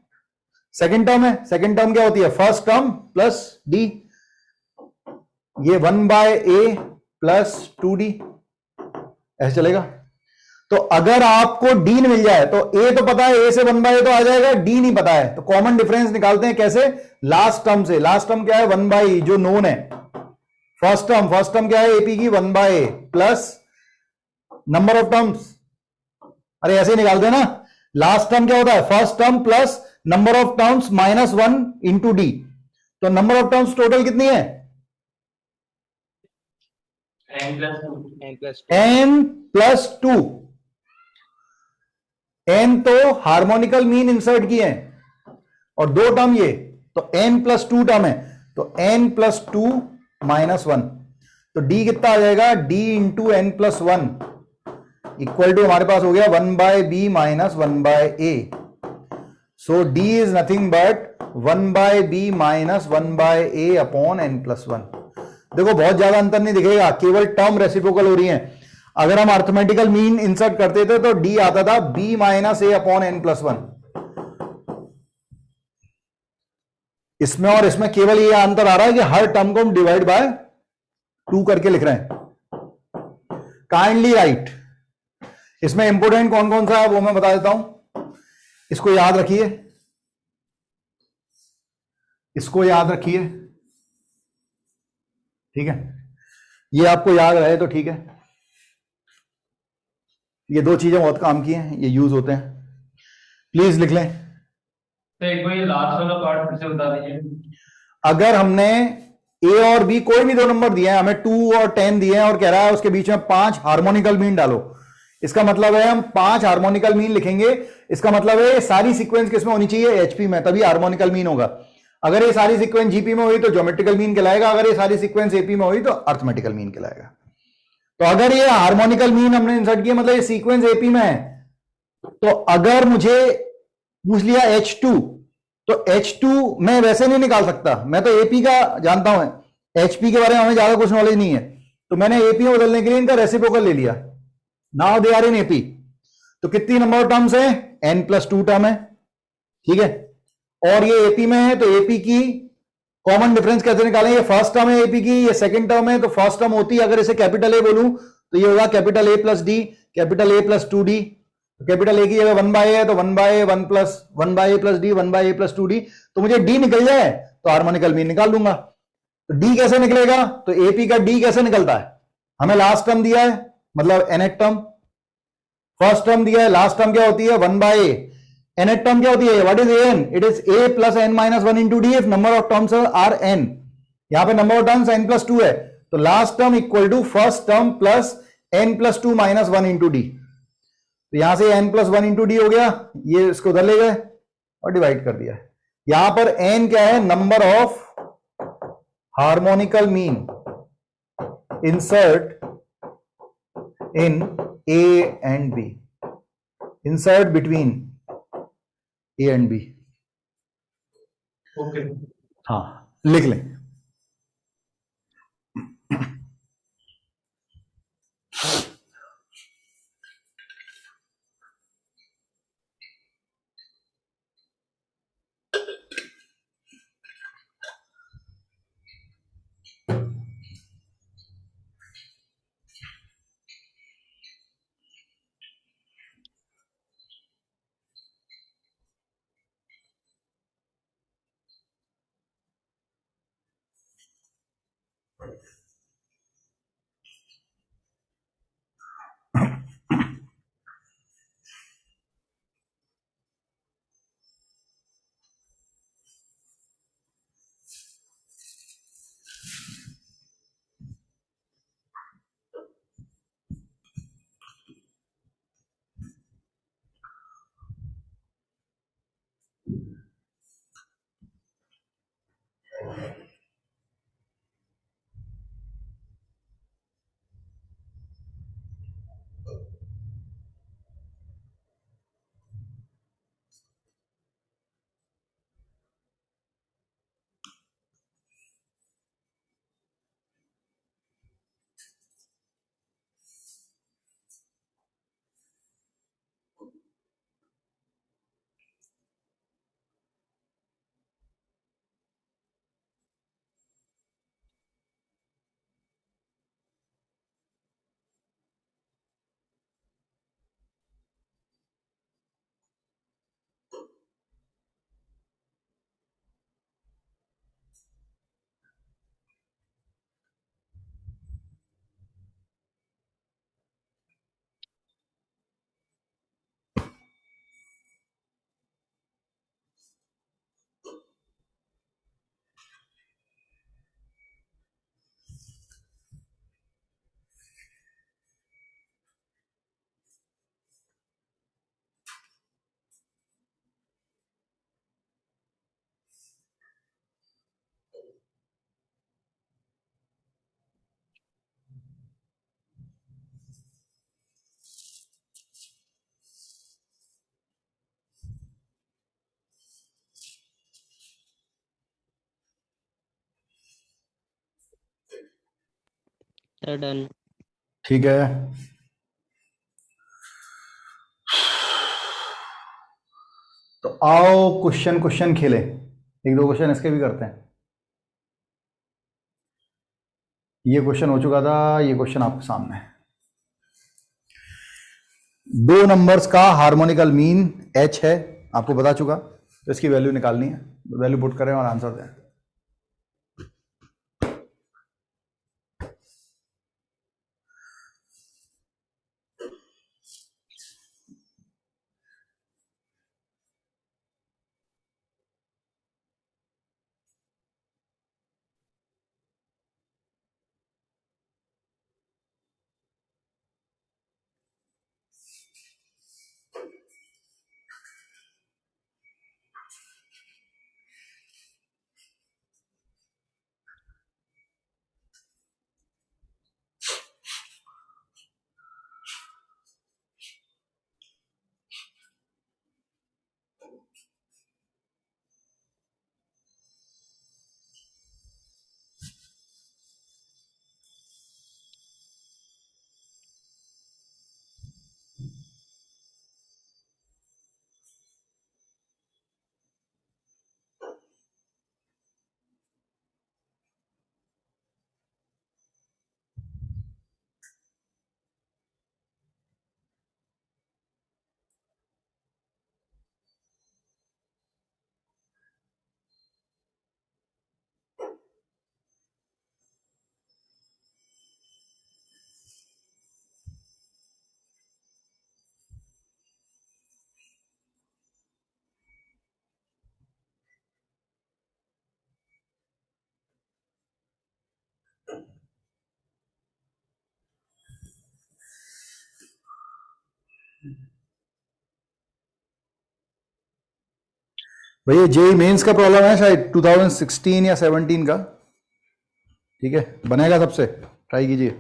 सेकेंड टर्म है, सेकेंड टर्म क्या होती है, फर्स्ट टर्म प्लस D, ये 1/A प्लस 2D, ऐसे चलेगा। तो अगर आपको D मिल जाए तो A तो पता है, A से 1/A तो आ जाएगा, D नहीं पता है, तो कॉमन डिफरेंस निकालते हैं कैसे, लास्ट टर्म से। लास्ट टर्म क्या है, 1/E जो नोन है। फर्स्ट टर्म क्या है AP की, 1/A plus number of terms, अरे ऐसे निकालते हैं ना। लास्ट टर्म क्या होता है, first term plus number of terms minus 1 into D। तो नंबर ऑफ टर्म्स टोटल कितनी है, n प्लस 2। n तो हार्मोनिकल मीन इंसर्ट किए हैं और दो टर्म ये, तो n प्लस 2 टर्म है, तो n प्लस 2 माइनस 1, तो D कितना आ जाएगा, D into n plus 1 equal to हमारे पास हो गया 1/B minus 1/A। So D is nothing but 1/B minus 1/A upon n plus 1। देखो बहुत ज्यादा अंतर नहीं दिखेगा, केवल टर्म रेसिप्रोकल हो रही है। अगर हम अर्थमेटिकल मीन इंसर्ट करते थे तो D आता था B minus A upon n plus 1। इसमें और इसमें केवल ये अंतर आ रहा है कि हर टर्म को हम डिवाइड बाय 2 करके लिख रहे हैं। Kindly right. इसमें इंपोर्टेंट कौन कौन सा है वो मैं बता देता हूं, इसको याद रखिए, इसको याद रखिए, ठीक है, ये आपको याद रहे तो ठीक है। ये 2 चीजें बहुत काम की हैं, ये यूज होते हैं, प्लीज लिख लें। तो एक बार ये लास्ट वाला पार्ट फिर से बता दीजिए। अगर हमने ए और बी कोई भी 2 नंबर दिए हैं, हमें 2 और 10 दिए हैं और कह रहा है उसके बीच में 5 हार्मोनिकल मीन डालो, इसका मतलब है हम 5 हार्मोनिकल मीन लिखेंगे। इसका मतलब है सारी सीक्वेंस किसमें होनी चाहिए, एचपी में, तभी हार्मोनिकल मीन होगा। अगर ये सारी सीक्वेंस जीपी में हुई तो ज्योमेट्रिकल मीन कहलाएगा, अगर ये सारी सीक्वेंस एपी में हुई तो अर्थमेटिकल मीन कहलाएगा। तो अगर ये हार्मोनिकल मीन हमने इंसर्ट किया, मतलब ये सीक्वेंस एपी में है, तो अगर मुझे पूछ लिया H2, तो H2 मैं वैसे नहीं निकाल सकता, मैं तो एपी का जानता हूं, एचपी के बारे में हमें ज्यादा कुछ नॉलेज नहीं है, तो मैंने एपी में बदलने के लिए इनका रेसिप्रोकल ले लिया। Now they are in AP. तो कितनी नंबर ऑफ टर्म्स है, n+2 टर्म है, ठीक है, और ये एपी में है, तो एपी की कॉमन डिफरेंस कैसे निकालें, ये फर्स्ट टर्म है एपी की, ये सेकंड टर्म है, तो फर्स्ट टर्म होती है, अगर इसे कैपिटल ए बोलूं तो ये होगा capital A plus D, capital A plus 2d, capital A की जगह 1/a है तो 1/a 1 plus 1/a plus D 1/a plus 2d, तो मुझे डी निकल जाए तो हार्मोनिकल मीन निकाल दूंगा। तो डी कैसे निकलेगा, तो एपी का डी कैसे निकलता है, हमें लास्ट टर्म दिया है, मतलब nth टर्म, फर्स्ट टर्म दिया है, लास्ट टर्म क्या होती है 1/a, nth टर्म क्या होती है, what is an, it is a plus n minus 1 into d if number of terms are n, यहां पे नंबर ऑफ टर्म्स n+2 है, तो last term equal to first term plus n+2 minus 1 into d, तो यहां से n+1 into D हो गया, ये इसको उधर ले गए और डिवाइड कर दिया। यहां पर n क्या है, number of harmonical mean insert in A and B, insert between A and B। Okay. हाँ, लिख लें। डन। ठीक है, तो आओ क्वेश्चन क्वेश्चन खेले, 1-2 क्वेश्चन इसके भी करते हैं। ये क्वेश्चन हो चुका था, ये क्वेश्चन आपके सामने है। दो नंबर्स का हार्मोनिकल मीन h है, आपको बता चुका, तो इसकी वैल्यू निकालनी है। वैल्यू पुट करें और आंसर दें। भैया जेई मेंस का प्रॉब्लम है शायद 2016 या 17 का, ठीक है, बनेगा सबसे, ट्राई कीजिए।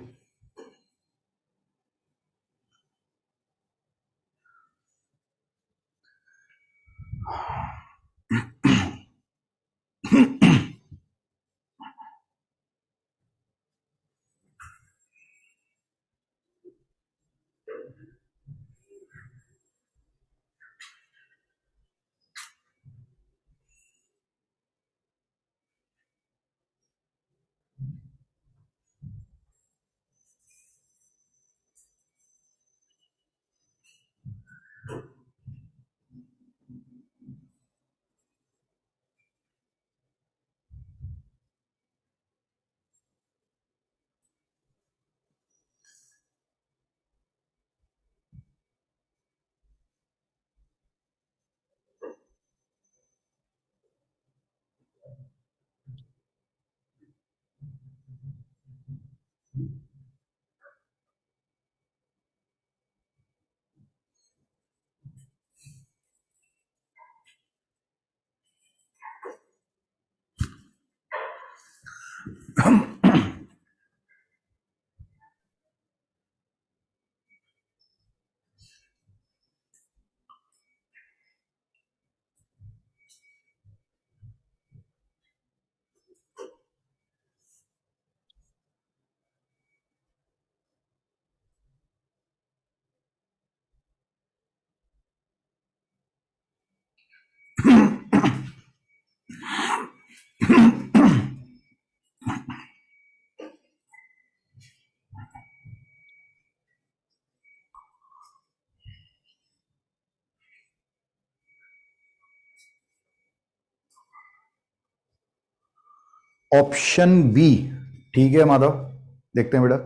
ऑप्शन बी ठीक है माधव, देखते हैं बेटा।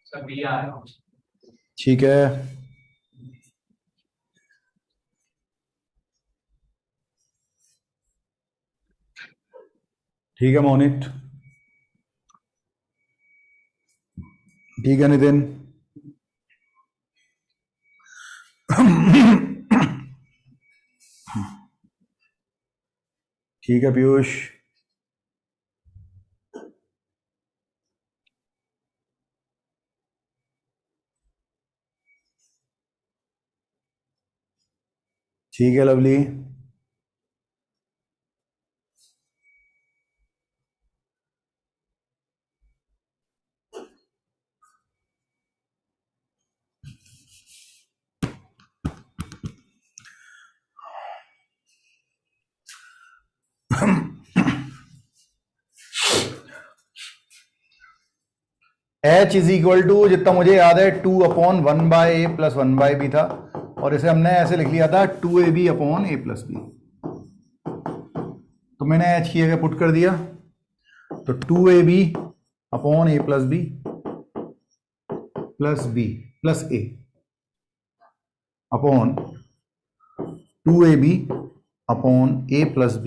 सभी आ रहे हो। ठीक है, ठीक है मोनित, ठीक है नितिन, ठीक है पीयूष, ठीक है lovely. H is equal to, जितना मुझे याद है, 2/1/a प्लस 1/b था, और इसे हमने ऐसे लिख लिया था 2ab/a प्लस b। तो मैंने H की जगह पुट कर दिया, तो 2ab/a plus b plus a upon 2ab/a plus b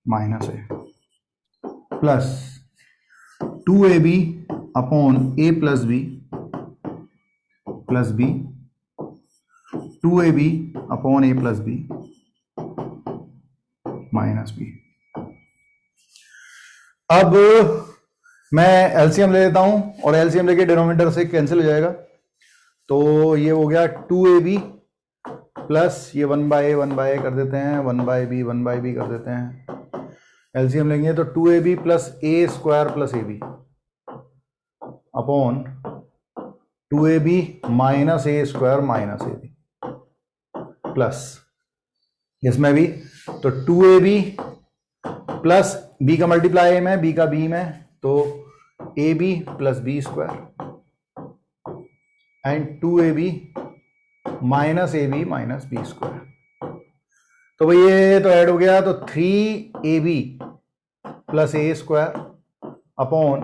minus a plus 2ab/a plus b plus b 2ab/a plus b minus b। अब मैं एलसीएम ले लेता हूं, और एलसीएम लेके डिनोमिनेटर से कैंसिल हो जाएगा, तो ये हो गया 2ab प्लस ये 1/a कर देते हैं, 1/b कर देते हैं। एलसीएम लेंगे तो 2ab plus a square plus ab upon 2ab minus a square minus ab plus इसमें भी तो 2ab प्लस b का मल्टीप्लाई a में, b का b में, तो ab plus b square and 2ab minus ab minus b square. तो भाई ये तो ऐड हो गया, तो 3ab plus a square upon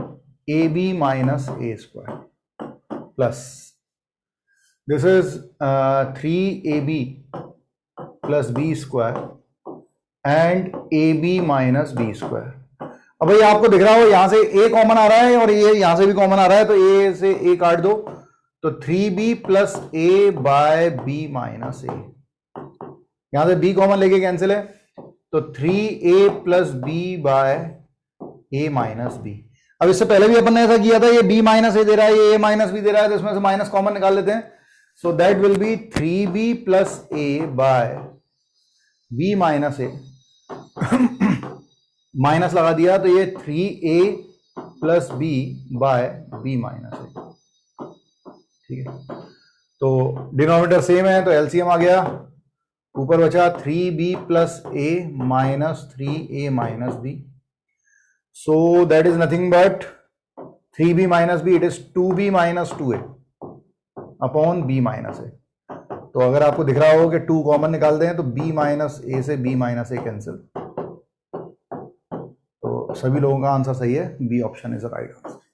ab minus a square plus this is 3ab plus b square and ab minus b square. अब भाई आपको दिख रहा हो यहां से a कॉमन आ रहा है और ये यहां से भी कॉमन आ रहा है, तो a से a काट दो, तो 3b plus a by b minus a। यहां से b कॉमन लेके कैंसिल है, तो 3a plus b by a minus b। अब इससे पहले भी अपन ने ऐसा किया था, ये b माइनस a दे रहा है, ये a माइनस b दे रहा है, तो इसमें से माइनस कॉमन निकाल लेते हैं। So that will be 3b plus a by b minus a। Minus लगा दिया, तो ये 3a plus b by b minus a। ठीक है, तो डिनोमिनेटर सेम है, तो एलसीएम आ गया। ऊपर बचा 3b plus a minus 3a minus b, so that is nothing but 3b minus b, it is 2b minus 2a upon b minus a। तो अगर आपको दिख रहा हो कि 2 कॉमन निकालते हैं तो b माइनस a से b माइनस a कैंसिल, तो सभी लोगों का आंसर सही है, B option is right answer.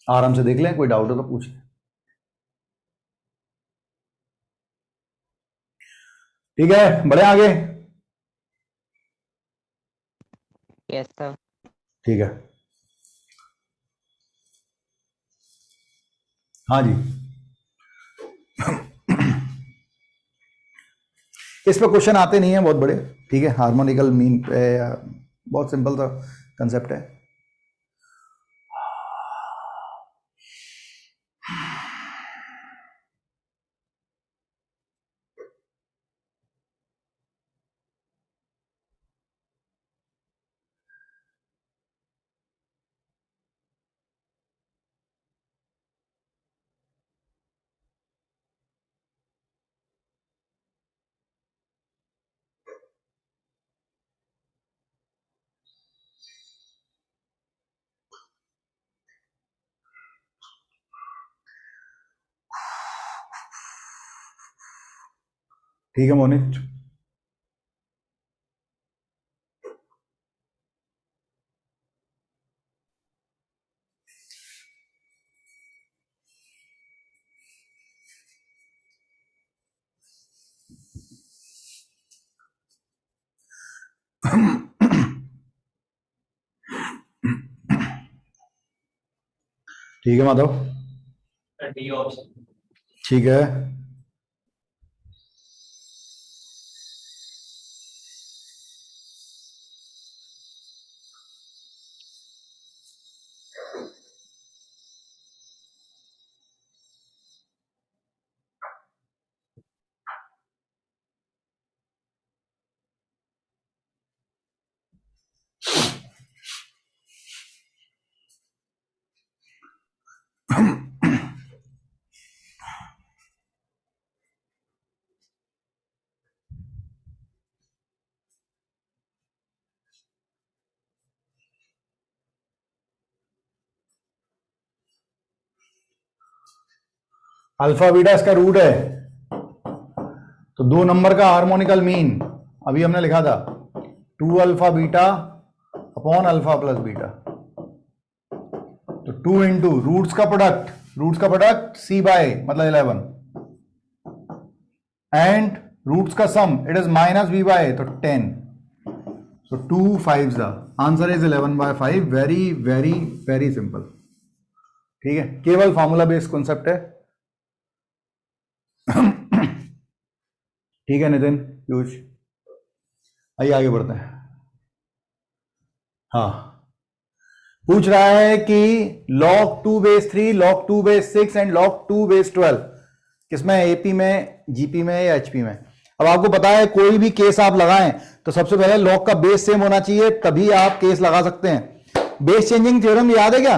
आराम से देख लें, कोई डाउट हो तो पूछ लें। ठीक है, बढ़े आगे। Yes sir. ठीक है, हाँ जी। इस पे क्वेश्चन आते नहीं है बहुत बड़े, ठीक है, हार्मोनिकल मीन पे बहुत सिंपल सा कंसेप्ट है। ठीक है मोनित, ठीक है माधव, डी ऑप्शन। ठीक है। अल्फा बीटा इसका रूट है, तो 2 नंबर का हार्मोनिकल मीन अभी हमने लिखा था 2 alpha beta upon alpha plus beta, तो 2 इंटू रूट्स का प्रोडक्ट c बाय मतलब 11 एंड रूट्स का sum it is minus b by तो 10, so 2 5s answer is 11/5। Very very very simple, ठीक है, केवल फॉर्मूला बेस्ड कॉन्सेप्ट है। ठीक है नितिन, पीयूष, आइए आगे बढ़ते हैं। हाँ, पूछ रहा है कि log 2 base 3, log 2 base 6 and log 2 base 12 किसमें, एपी में, जीपी में या एचपी में। अब आपको पता है कोई भी केस आप लगाएं तो सबसे पहले log का बेस सेम होना चाहिए, तभी आप केस लगा सकते हैं। बेस चेंजिंग थ्योरम याद है क्या?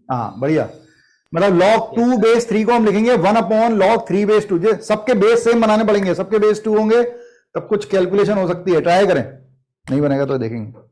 हाँ बढ़िया, मतलब log 2 बेस 3 को हम लिखेंगे 1 अपॉन log 3 बेस 2। सबके बेस सेम बनाने पड़ेंगे, सबके बेस 2 होंगे तब कुछ कैलकुलेशन हो सकती है, ट्राई करें, नहीं बनेगा तो देखेंगे।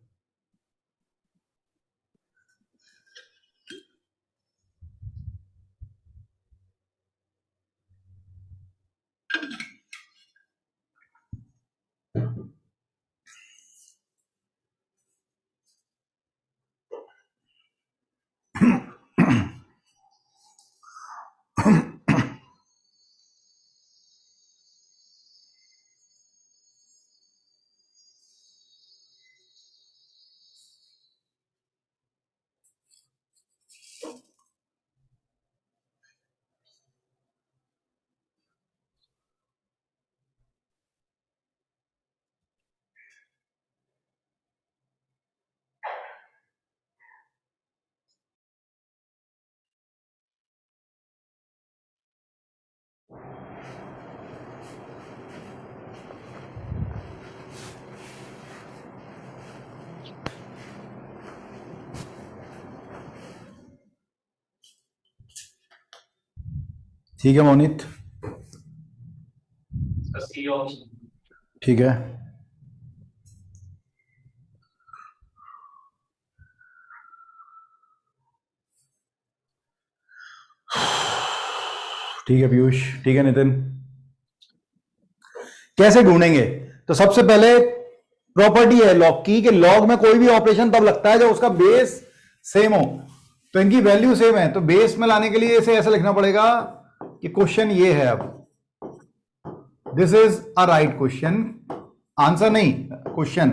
ठीक है मोनित, सी ऑप्शन। ठीक है। ठीक है पीयूष, ठीक है नितिन। कैसे ढूंढेंगे? तो सबसे पहले प्रॉपर्टी है लॉग की कि लॉग में कोई भी ऑपरेशन तब लगता है जब उसका बेस सेम हो, तो इनकी वैल्यू सेम है, तो बेस में लाने के लिए इसे ऐसे लिखना पड़ेगा कि क्वेश्चन ये है, अब this is a right question, answer नहीं क्वेश्चन,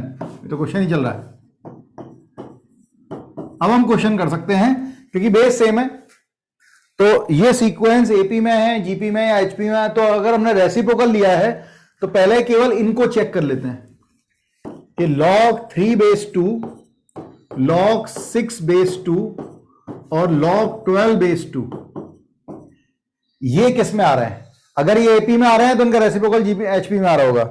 तो क्वेश्चन ही चल रहा है। अब हम क्वेश्चन कर सकते हैं क्योंकि बेस सेम है, तो ये सीक्वेंस एपी में है, जीपी में या एचपी में है, तो अगर हमने रेसिप्रोकल लिया है तो पहले केवल इनको चेक कर लेते हैं कि log 3 बेस 2, log 6 बेस 2 और log 12 बेस 2 ये किस में आ रहे हैं। अगर ये एपी में आ रहे हैं तो इनका रेसिप्रोकल जीपी एचपी में आ रहा होगा,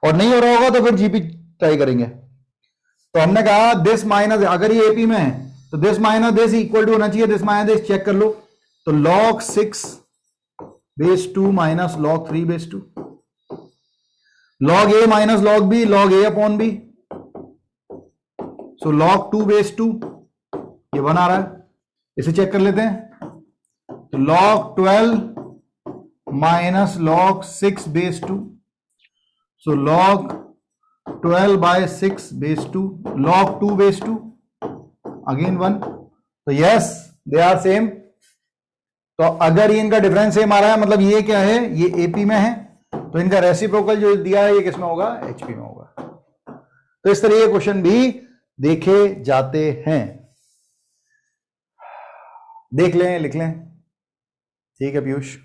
और नहीं हो रहा होगा तो फिर जीपी ट्राई करेंगे। तो हमने कहा दिस माइनस, अगर ये एपी में है तो this minus this equal to होना चाहिए दिस माइनस दिस, चेक कर लो, तो log 6 base 2 minus log 3 base 2, log a minus log b, log a upon b, so log 2 base 2 ये 1 आ रहा है, इसे चेक कर लेते हैं, तो log 12 minus log 6 base 2, so log 12 by 6 base 2, log 2 base 2 again 1, तो यस दे आर सेम। तो अगर ये इनका डिफरेंस सेम आ रहा है मतलब ये क्या है, ये एपी में है, तो इनका रेसिप्रोकल जो दिया है ये किसमें होगा, एचपी में होगा। तो इस तरह ये क्वेश्चन भी देखे जाते हैं, देख लें, लिख लें। ठीक है पीयूष,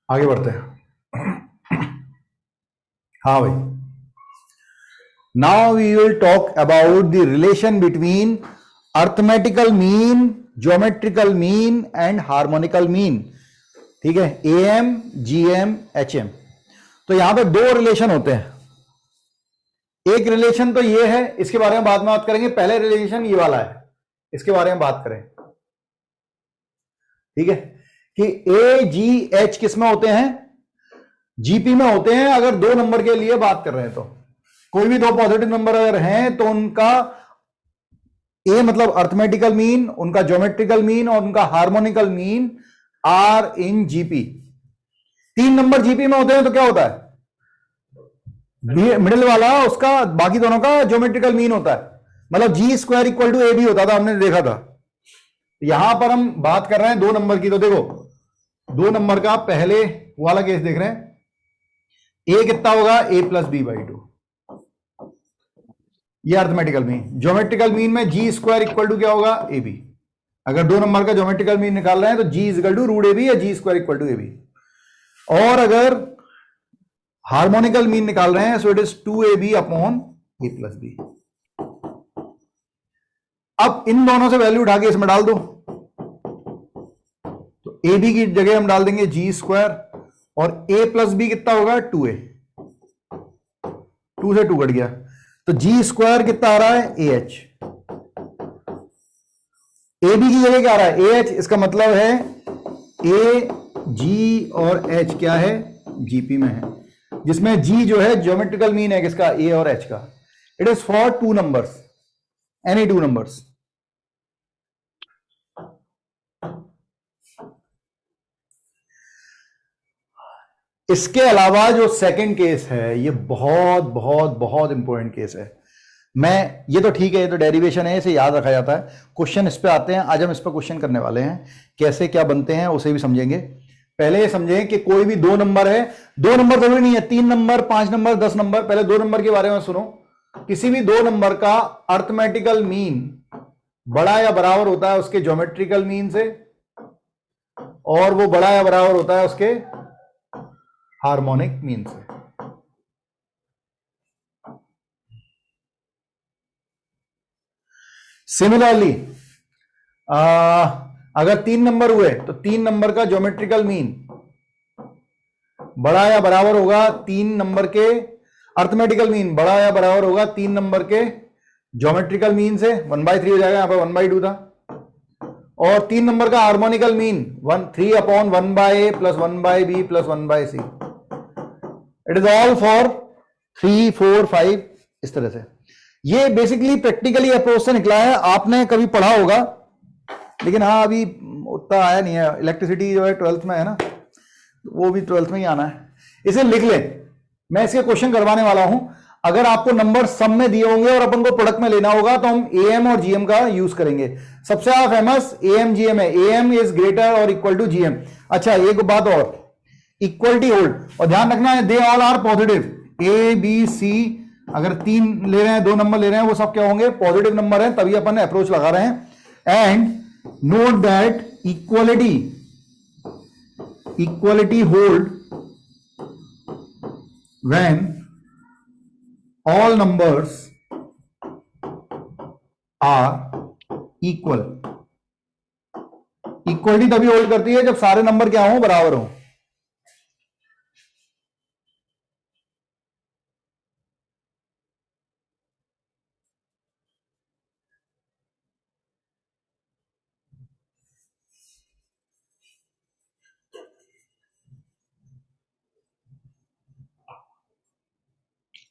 आगे बढ़ते हैं। हाँ भाई, now we will talk about the relation between arithmetical mean, geometrical mean and harmonical mean. ठीक है, एएम, जीएम, एचएम। तो यहां पे दो रिलेशन होते हैं। एक रिलेशन तो ये है, इसके बारे में बाद में बात करेंगे, पहले रिलेशन ये वाला है, इसके बारे में बात करें। ठीक है, कि ए जी एच किस में होते हैं? जीपी में होते हैं। अगर दो नंबर के लिए बात कर रहे हैं तो कोई भी दो पॉजिटिव नंबर अगर हैं तो उनका ए मतलब अर्थमेटिकल मीन, उनका ज्योमेट्रिकल मीन और उनका हार्मोनिकल मीन आर इन जीपी। तीन नंबर जीपी में होते हैं तो क्या होता है? मिडिल वाला उसका बाकी दोनों का ज्योमेट्रिकल मीन होता है, मतलब G square equal to A B होता था, हमने देखा था। यहां पर हम बात कर रहे हैं दो नंबर की, तो देखो दो नंबर का पहले वाला केस देख रहे हैं, ए कितना होगा? A plus b by two, ये अर्थमेटिकल मीन। ज्योमेट्रिकल मीन में जी स्क्वायर इक्वल टू क्या होगा? A b. अगर दो नंबर का ज्योमेट्रिकल मीन निकाल रहे हैं तो G equal to root A B या G square equal to A B. और अगर हार्मोनिकल मीन निकाल रहे हैं so it is 2ab upon A plus B. अब इन दोनों से वैल्यू उठा के इसमें डाल दो, तो ए बी की जगह हम डाल देंगे जी स्क्वायर, और ए प्लस बी कितना होगा? 2a। 2 से 2 कट गया, तो जी स्क्वायर कितना आ रहा है? A H. ए बी की जगह क्या आ रहा है? A H. इसका मतलब है ए जी और एच क्या है? जीपी में है, जिसमें जी जो है ज्योमेट्रिकल मीन है किसका? ए और एच का। It is for two numbers, any two numbers. इसके अलावा जो सेकंड केस है ये बहुत बहुत बहुत इंपॉर्टेंट केस है। मैं ये तो ठीक है, ये तो डेरिवेशन है, इसे याद रखा जाता है। क्वेश्चन इस पे आते हैं, आज हम इस पे क्वेश्चन करने वाले हैं, कैसे क्या बनते हैं उसे भी समझेंगे। पहले ये समझें कि कोई भी दो नंबर है, दो नंबर जरूरी नहीं है, 3 नंबर, 5 नंबर, 10 नंबर, पहले दो नंबर के बारे में सुनो। किसी भी दो नंबर का अर्थमेटिकल मीन बड़ा या बराबर होता है उसके ज्योमेट्रिकल मीन से, और वो बड़ा या बराबर होता है उसके हार्मोनिक मीन से। सिमिलरली अगर 3 नंबर हुए तो 3 नंबर का ज्योमेट्रिकल मीन बड़ा या बराबर होगा 3 नंबर के, अर्थमेटिकल मीन बड़ा या बराबर होगा 3 नंबर के ज्योमेट्रिकल मीन से। 1/3 हो जाएगा, यहां पर 1/2 था। और 3 नंबर का harmonical mean 3 upon 1/a plus 1/b plus 1/c। It is all for 3, 4, 5, इस तरह से। ये बेसिकली प्रैक्टिकली अप्रोच से निकला है, आपने कभी पढ़ा होगा, लेकिन हाँ अभी उतना आया नहीं है। इलेक्ट्रिसिटी जो है 12th में है ना, वो भी 12th में ही आना है, इसे लिख ले। मैं इसके क्वेश्चन करवाने वाला हूं। अगर आपको नंबर सम में दिए होंगे और अपन को प्रोडक्ट में लेना होगा तो हम एएम और जीएम का यूज करेंगे। सबसे ज्यादा फेमस एएम जीएम है, एएम इज ग्रेटर और इक्वल टू जीएम। अच्छा एक बात और, इक्वलिटी होल्ड, और ध्यान रखना है they all are positive. A B c, अगर 3 ले रहे हैं, 2 नंबर ले रहे हैं, वो सब क्या होंगे? पॉजिटिव नंबर है, तभी अपन अप्रोच लगा रहे हैं। And note that equality hold when all numbers are equal। Equality तभी होल्ड करती है जब सारे नंबर क्या हो? बराबर हो।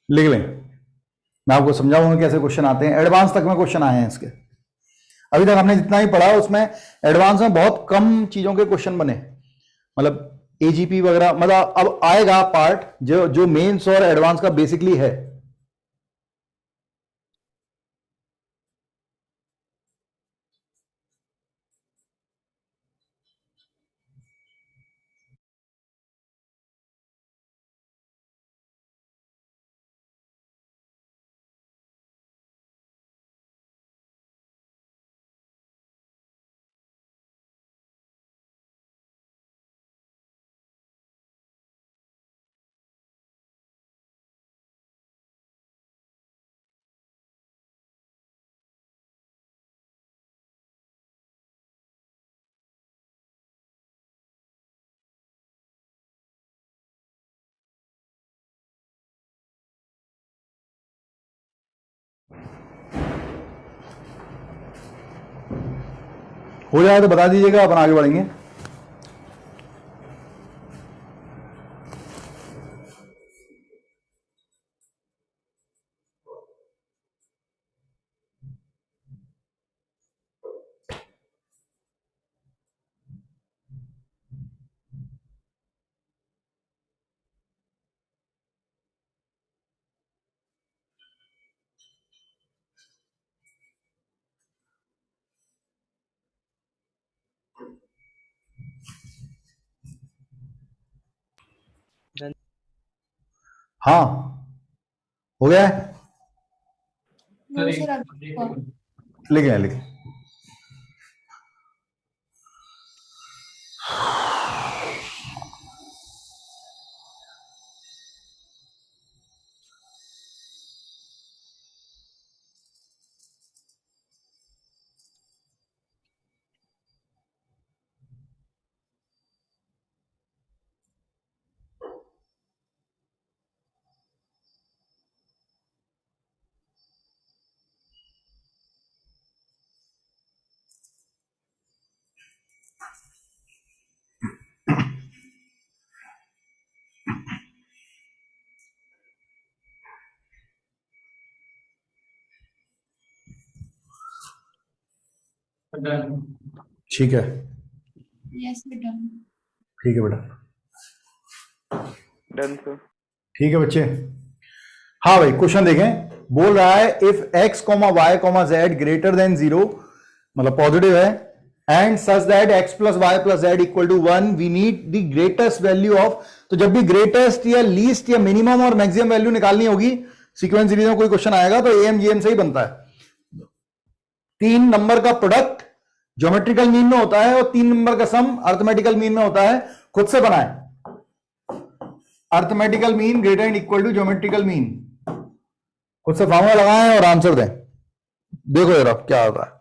लिख लें, मैं आपको समझाऊंगा कैसे क्वेश्चन आते हैं। एडवांस तक में क्वेश्चन आए हैं इसके, अभी तक हमने जितना ही पढ़ा उसमें एडवांस में बहुत कम चीजों के क्वेश्चन बने, मतलब एजीपी वगैरह। मतलब अब आएगा पार्ट जो मेंस और एडवांस का बेसिकली है। हो जाए तो बता दीजिएगा, अपन आगे बढ़ेंगे। हाँ, हो गया है। नो सर सर एक अभी लिखे हैं, लिखे। डन। ठीक है, यस बेटा। ठीक है बेटा, डन सर। ठीक है बच्चे। हाँ भाई, क्वेश्चन देखें। बोल रहा है if x comma y comma z greater than 0, मतलब पॉजिटिव है, and such that x plus Y plus z equal to 1, we need the greatest value of. तो जब भी ग्रेटेस्ट या लीस्ट या मिनिमम और मैक्सिमम वैल्यू निकालनी होगी सीक्वेंस सीरीज में कोई क्वेश्चन आएगा तो एम जी एम से ही बनता है। 3 नंबर का प्रोडक्ट ज्योमेट्रिकल मीन में होता है और 3 नंबर का सम अर्थमेटिकल मीन में होता है। खुद से बनाए, arithmetical mean greater and equal to geometrical mean. खुद से फॉर्मूला लगाएं और आंसर दें। देखो जरा क्या होता है।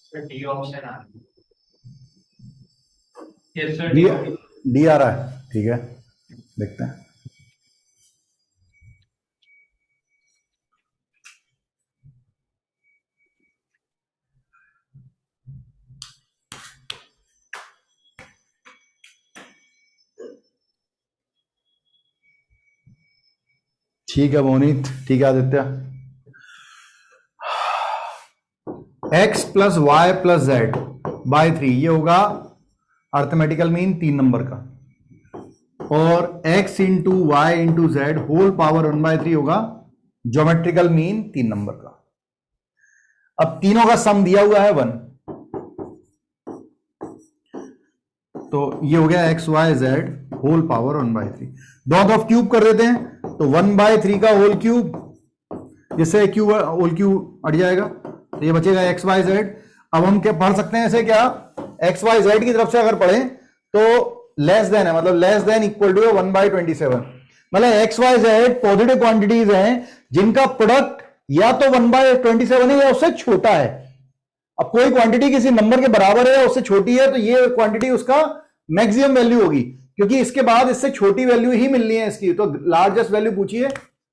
सर डी ऑप्शन आ रहा है। Yes sir, D D option. D आ रहा है, ठीक है, देखते हैं। ठीक है मोनित, ठीक है Aditya. x plus Y plus z by 3 ये होगा अर्थमेटिकल मीन 3 नंबर का, और x into Y into z whole power 1/3 होगा ज्योमेट्रिकल मीन 3 नंबर का। अब तीनों का सम दिया हुआ है 1, तो ये हो गया x y Z whole power 1/3, दोनों तरफ क्यूब कर देते हैं तो 1/3 का होल क्यूब, जिससे क्यूब होल क्यूब हट जाएगा तो ये बचेगा एक्स वाई जेड। अब हम क्या पढ़ सकते हैं ऐसे, क्या एक्स वाई जेड की तरफ से अगर पढ़ें तो लेस देन है, मतलब लेस देन इक्वल टू 1/27, मतलब x y z positive quantities हैं जिनका प्रोडक्ट या तो 1/27 है या उससे छोटा है। अब कोई क्वांटिटी किसी नंबर के बराबर है या उससे छोटी है तो ये क्वांटिटी उसका मैक्सिमम वैल्यू होगी, क्योंकि इसके बाद इससे छोटी वैल्यू ही मिलनी है इसकी, तो लार्जेस्ट वैल्यू पूछिए,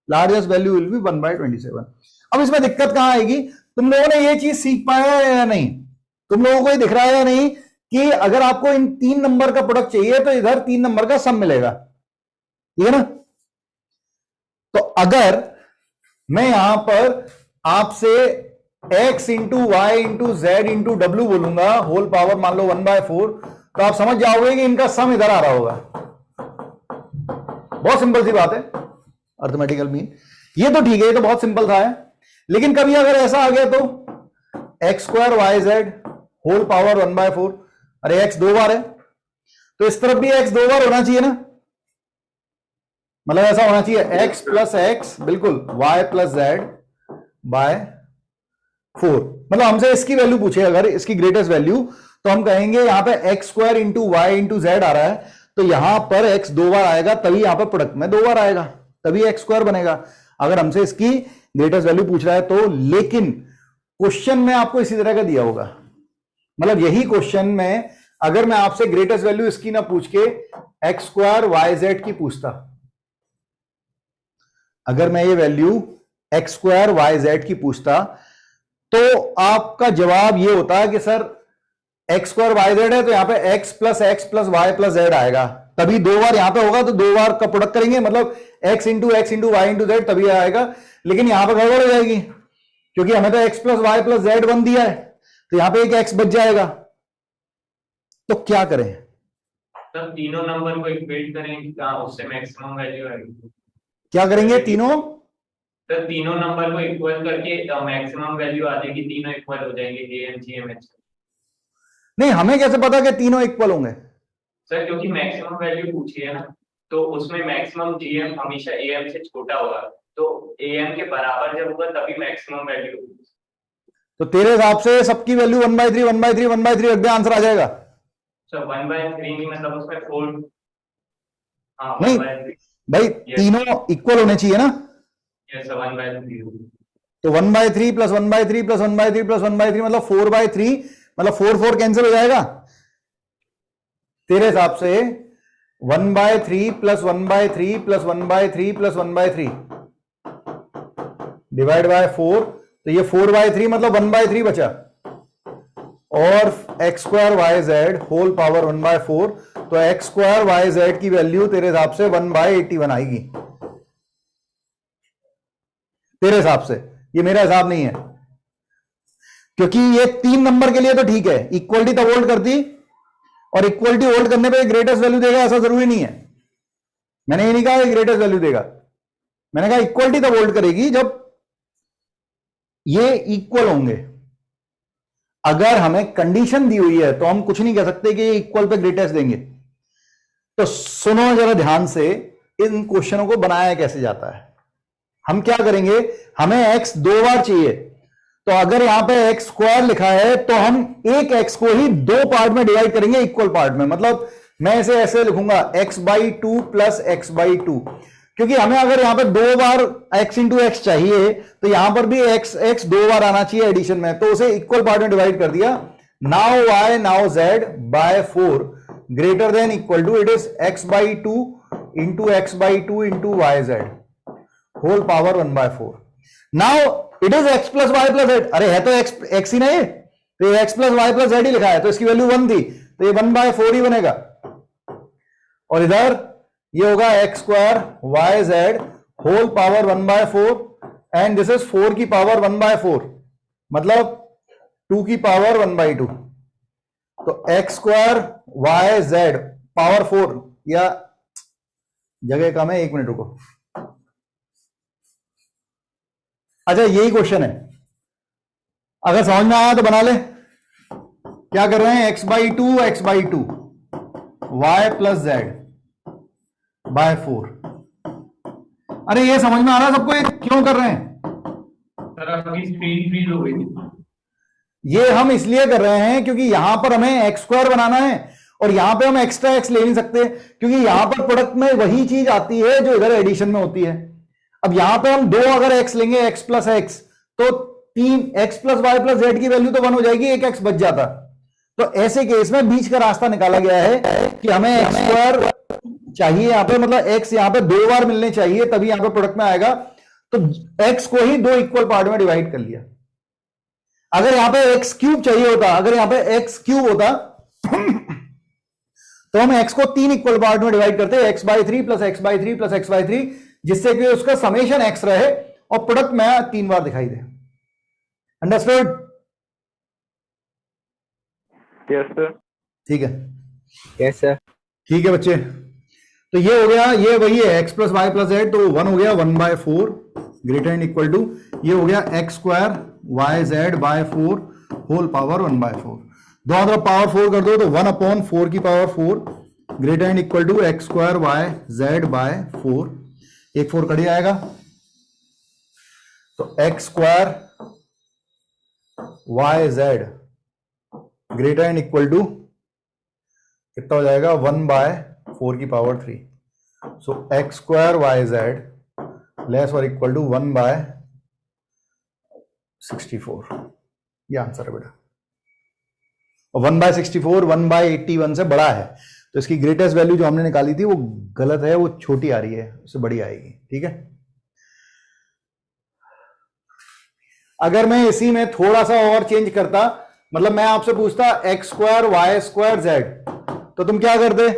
लार्जेस्ट वैल्यू विल बी 1/27। अब इसमें दिक्कत कहां आएगी, तुम लोगों ने ये चीज सीख पाया है या नहीं, तुम लोगों को ये दिख रहा है या नहीं कि अगर आपको इन 3 नंबर का प्रोडक्ट चाहिए तो इधर 3 नंबर का सम मिलेगा, ठीक है ना। तो अगर मैं यहां पर आपसे x into Y into z into डब्ल्यू बोलूंगा होल पावर मान लो 1/4, तो आप समझ जाओगे कि इनका सम इधर आ रहा होगा। बहुत सिंपल सी बात है, अर्थमेटिकल मीन, ये तो ठीक है, ये तो बहुत सिंपल था है। लेकिन कभी अगर ऐसा आ गया तो x square Y Z whole power 1/4, अरे एक्स 2 बार है तो इस तरफ भी एक्स 2 बार होना चाहिए ना, मतलब ऐसा होना चाहिए x प्लस एक्स बिल्कुल y प्लस जेड बाय 4, मतलब हमसे इसकी वैल्यू पूछे अगर इसकी ग्रेटेस्ट वैल्यू तो हम कहेंगे यहां पे X square into Y into Z आ रहा है तो यहां पर x 2 बार आएगा, तभी यहां पर प्रोडक्ट में 2 बार आएगा, तभी एक्स स्क्वायर बनेगा अगर हमसे इसकी ग्रेटेस्ट वैल्यू पूछ रहा है तो। लेकिन क्वेश्चन में आपको इसी तरह का दिया होगा, मतलब यही क्वेश्चन में अगर मैं आपसे ग्रेटेस्ट वैल्यू इसकी ना पूछ के एक्स स्क्वायर वाई जेड की पूछता, अगर मैं ये value x square Y z की पूछता तो आपका जवाब ये होता कि sir x square Y z है तो यहां पे x plus Y plus z आएगा, तभी 2 बार यहां पे होगा तो 2 बार का प्रोडक्ट करेंगे, मतलब x into Y into z तभी आएगा। लेकिन यहां पर गड़बड़ हो जाएगी क्योंकि हमें तो x plus Y plus z 1 दिया है तो यहां पे एक एक्स बच जाएगा, तो क्या करें। तब तीनों नंबर को इक्वेट करेंगे, कहाँ उससे मैक्सिमम वैल्यू आएगी। क्या करेंगे, तीनों तो तीनों नंबर को इक्वल करके मैक्सिमम वैल्यू आ जाएगी, तीनों इक्वल हो जाएंगे एएम जीएमएच। नहीं, हमें कैसे पता कि तीनों इक्वल होंगे सर क्योंकि मैक्सिमम वैल्यू पूछी है ना, तो उसमें मैक्सिमम जीएम हमेशा एएम से छोटा होगा, तो एएम के बराबर जब होगा तभी मैक्सिमम वैल्यू होगी। तो तेरे हिसाब से सबकी वैल्यू 1/3 1/3 1/3 रख दे, आंसर आ जाएगा। सर 1/3 की मतलब उसमें 4, हाँ नहीं 1/3, भाई तीनों इक्वल होने चाहिए ना, यस 1/3 तो 1/3 प्लस 1/3 प्लस 1/3 प्लस 1/3 मतलब 4/3, मतलब 4 कैंसिल हो जाएगा। तेरे हिसाब से 1/3 plus 1/3 plus 1/3 plus 1/3 divide by 4, तो ये 4/3 मतलब 1/3 बचा, और x square Y Z whole power 1/4, तो एक्स स्क्वायर वाई जेड की वैल्यू तेरे हिसाब से 1/81 आएगी, तेरे हिसाब से, ये मेरा हिसाब नहीं है, क्योंकि ये 3 नंबर के लिए तो ठीक है, इक्वलिटी तब होल्ड करती, और इक्वलिटी होल्ड करने पे ग्रेटेस्ट वैल्यू देगा ऐसा जरूरी नहीं है। मैंने ये नहीं कहा ग्रेटेस्ट वैल्यू देगा, मैंने कहा इक्वलिटी तब होल्ड करेगी जब ये इक्वल होंगे। अगर हमें कंडीशन दी हुई है तो हम कुछ नहीं कह सकते कि ये इक्वल पे ग्रेटेस्ट देंगे। तो सुनो जरा ध्यान से, इन क्वेश्चनों को बनाया कैसे जाता है। हम क्या करेंगे, हमें x 2 बार चाहिए, तो अगर यहां पे एक्स स्क्वायर लिखा है तो हम एक एक्स को ही 2 पार्ट में डिवाइड करेंगे, इक्वल पार्ट में, मतलब मैं इसे ऐसे लिखूंगा x/2 प्लस x/2, क्योंकि हमें अगर यहां पे 2 बार x इंटू एक्स चाहिए तो यहां पर भी x 2 बार आना चाहिए एडिशन में, तो उसे इक्वल पार्ट में डिवाइड कर दिया। Now y now z by 4 greater than equal to, it is x/2 into x/2 into Y Z whole power 1/4। Now it is x plus Y plus Z, अरे है तो x ही ना ये, तो x plus Y plus Z ही लिखा है, तो इसकी वैल्यू 1 थी तो ये 1/4 ही बनेगा, और इधर ये होगा x square Y Z whole power 1/4 and this is 4 की पावर 1/4 मतलब 2 की पावर 1/2, तो x square Y z power 4, या जगह कम है, 1 मिनट रुको। अच्छा यही क्वेश्चन है, अगर समझ में आया तो बना ले। क्या कर रहे हैं, x/2 x/2, Y plus z by 4। अरे ये समझ में आ रहा है सबको, ये क्यों कर रहे हैं? सर आपकी स्क्रीन फ्रीज हो गई थी। ये हम इसलिए कर रहे हैं क्योंकि यहां पर हमें एक्स स्क्वायर बनाना है और यहां पे हम एक्स्ट्रा एक्स ले नहीं सकते, क्योंकि यहां पर प्रोडक्ट में वही चीज आती है जो इधर एडिशन में होती है। अब यहां पे हम 2 अगर एक्स लेंगे, एक्स प्लस एक्स, तो 3 x plus Y plus z की वैल्यू तो 1 हो जाएगी, एक एक्स बच जाता। तो ऐसे केस में बीच का रास्ता निकाला गया है कि हमें एक्स स्क्वायर चाहिए यहां पे, मतलब एक्स यहां पे 2 बार मिलने चाहिए तभी यहां पे प्रोडक्ट में आएगा। तो एक्स को ही 2 इक्वल पार्ट में डिवाइड कर लिया। अगर यहां पे एक्स क्यूब चाहिए होता, अगर यहां पे एक्स क्यूब होता तो हम एक्स को 3 इक्वल पार्ट में डिवाइड करते, x by 3 plus x by 3 plus x by 3, जिससे कि उसका समेशन एक्स रहे और प्रोडक्ट में 3 बार दिखाई दे। अंडरस्टूड? Yes sir. ठीक है, यस सर। ठीक है बच्चे। तो ये हो गया, ये वही है x plus Y plus z, तो 1 हो गया 1/4 ग्रेटर एंड इक्वल टू, ये हो गया x square Y Z by 4 whole power 1/4। दोनों तरफ पावर 4 कर दो तो 1/4 की power 4 greater and equal to x square Y Z by 4। एक 4 कट जाएगा, तो x square Y Z greater and equal to कितना हो जाएगा, 1/4 की power 3। So X square Y Z less और इक्वल टू 1/64। ये आंसर है बेटा। और 1/64 1/81 से बड़ा है, तो इसकी ग्रेटेस्ट वैल्यू जो हमने निकाली थी वो गलत है, वो छोटी आ रही है, उससे बड़ी आएगी। ठीक है, अगर मैं इसी में थोड़ा सा और चेंज करता, मतलब मैं आपसे पूछता x square Y square z, तो तुम क्या करते?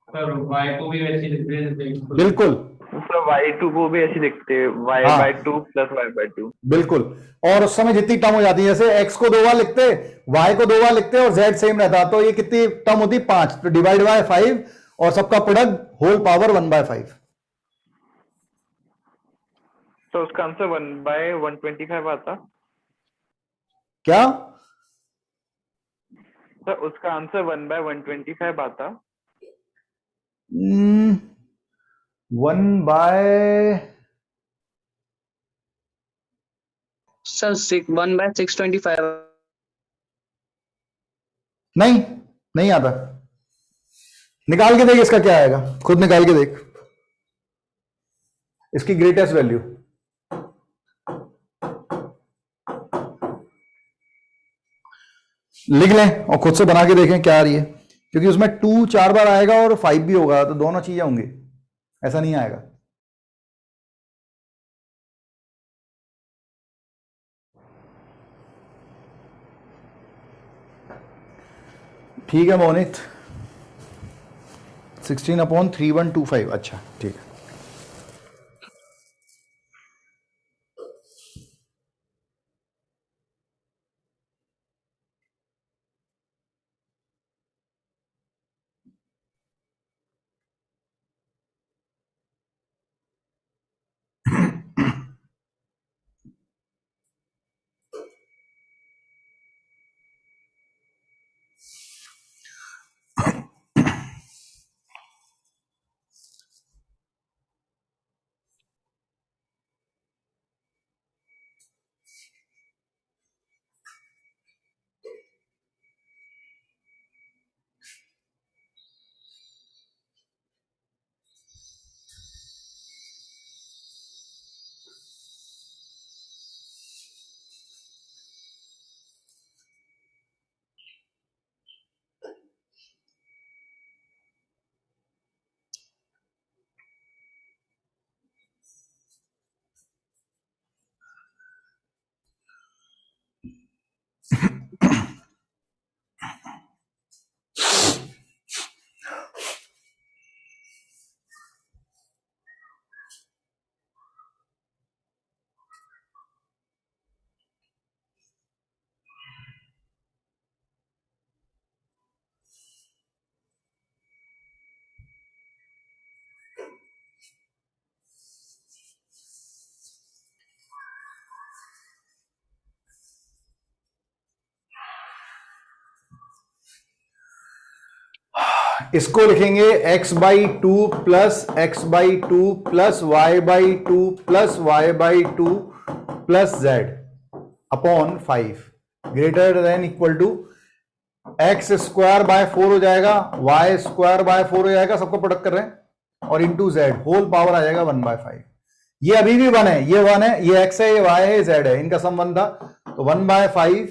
सर y को भी वैसे लिख रहे हैं जैसे x को। बिल्कुल सर y2 को भी ऐसे लिखते हैं, y/2 प्लस y/2। बिल्कुल, और उस समय जितनी टर्म हो जाती है, जैसे x को 2 बार लिखते, y को 2 बार लिखते और z सेम रहता, तो ये कितनी टर्म होती? 5, तो डिवाइड बाय 5 और सबका प्रोडक्ट होल पावर 1/5। तो उसका आंसर 1/125 आता। क्या? सर उसका आंसर 1/125 आता। 1/, सर 1/625। नहीं नहीं आता। निकाल के देख इसका क्या आएगा, खुद निकाल के देख इसकी ग्रेटेस्ट वैल्यू। लिख लें और खुद से बना के देखें क्या आ रही है, क्योंकि उसमें 2 4 बार आएगा और 5 भी होगा, तो दोनों चीजें होंगी, ऐसा नहीं आएगा। ठीक है मोनित, 16/3125। अच्छा ठीक है। इसको लिखेंगे x by two plus x by two plus y by two plus y by two plus z upon 5 greater than equal to x square by 4 हो जाएगा, वाई स्क्वायर बाय 4 हो जाएगा, सबको प्रोडक्ट कर रहे हैं, और इंटू जेड होल पावर आ जाएगा 1/5। ये अभी भी 1 है, ये 1 है, ये x है, ये y है, ये z है, इनका सम 1 था, तो 1/5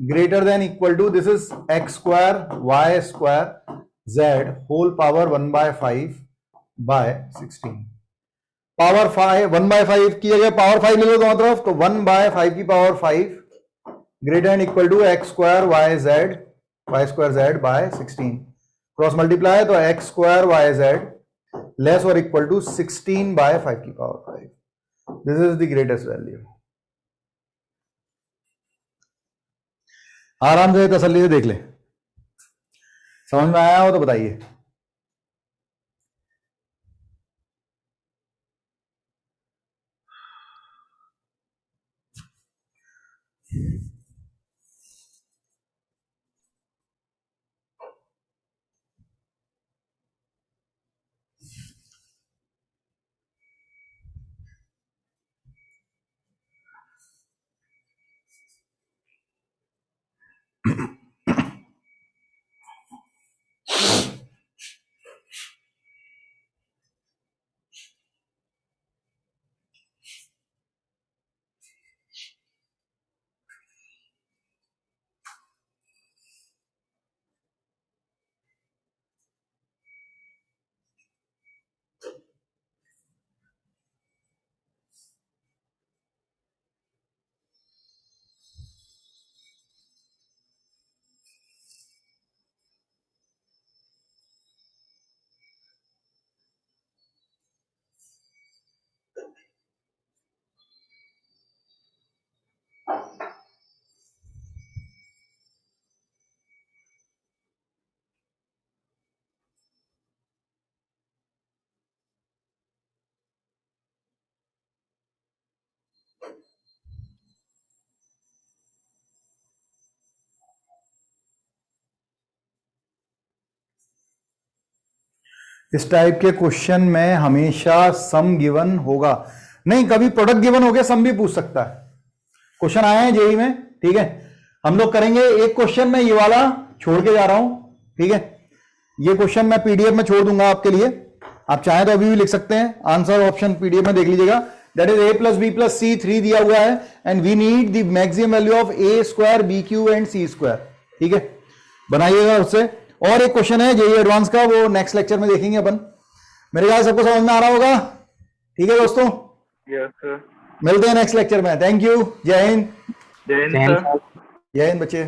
greater than equal to this is x square Y square z whole power 1/5 by 16। Power 5 1/5 की जगह पावर 5 ले लो दोनों तरफ, तो 1/5 की power 5 greater than equal to x square Y square Z by 16। Cross multiply तो x square Y Z less और equal to 16/5 की power 5। This is the greatest value. आराम से तसल्ली से देख ले, समझ में आया हो तो बताइए। इस टाइप के क्वेश्चन में हमेशा सम गिवन होगा, नहीं कभी प्रोडक्ट गिवन हो गया सम भी पूछ सकता है। क्वेश्चन आए हैं जेई में, ठीक है, हम लोग करेंगे एक क्वेश्चन में, ये वाला छोड़ के जा रहा हूं, ठीक है, ये क्वेश्चन मैं पीडीएफ में छोड़ दूंगा आपके लिए, आप चाहें तो अभी भी लिख सकते हैं, आंसर ऑप्शन पीडीएफ में देख लीजिएगा। That is a plus B plus C 3 दिया हुआ है and we need the maximum value of a square B Q and C square, ठीक है, बनाइएगा उससे। और एक क्वेश्चन है जेईई एडवांस का, वो नेक्स्ट लेक्चर में देखेंगे अपन। मेरे ख्याल सबको समझ में आ रहा होगा, ठीक है दोस्तों, यस सर। मिलते हैं नेक्स्ट लेक्चर में। थैंक यू, जय हिंद। जय हिंद सर। जय हिंद बच्चे।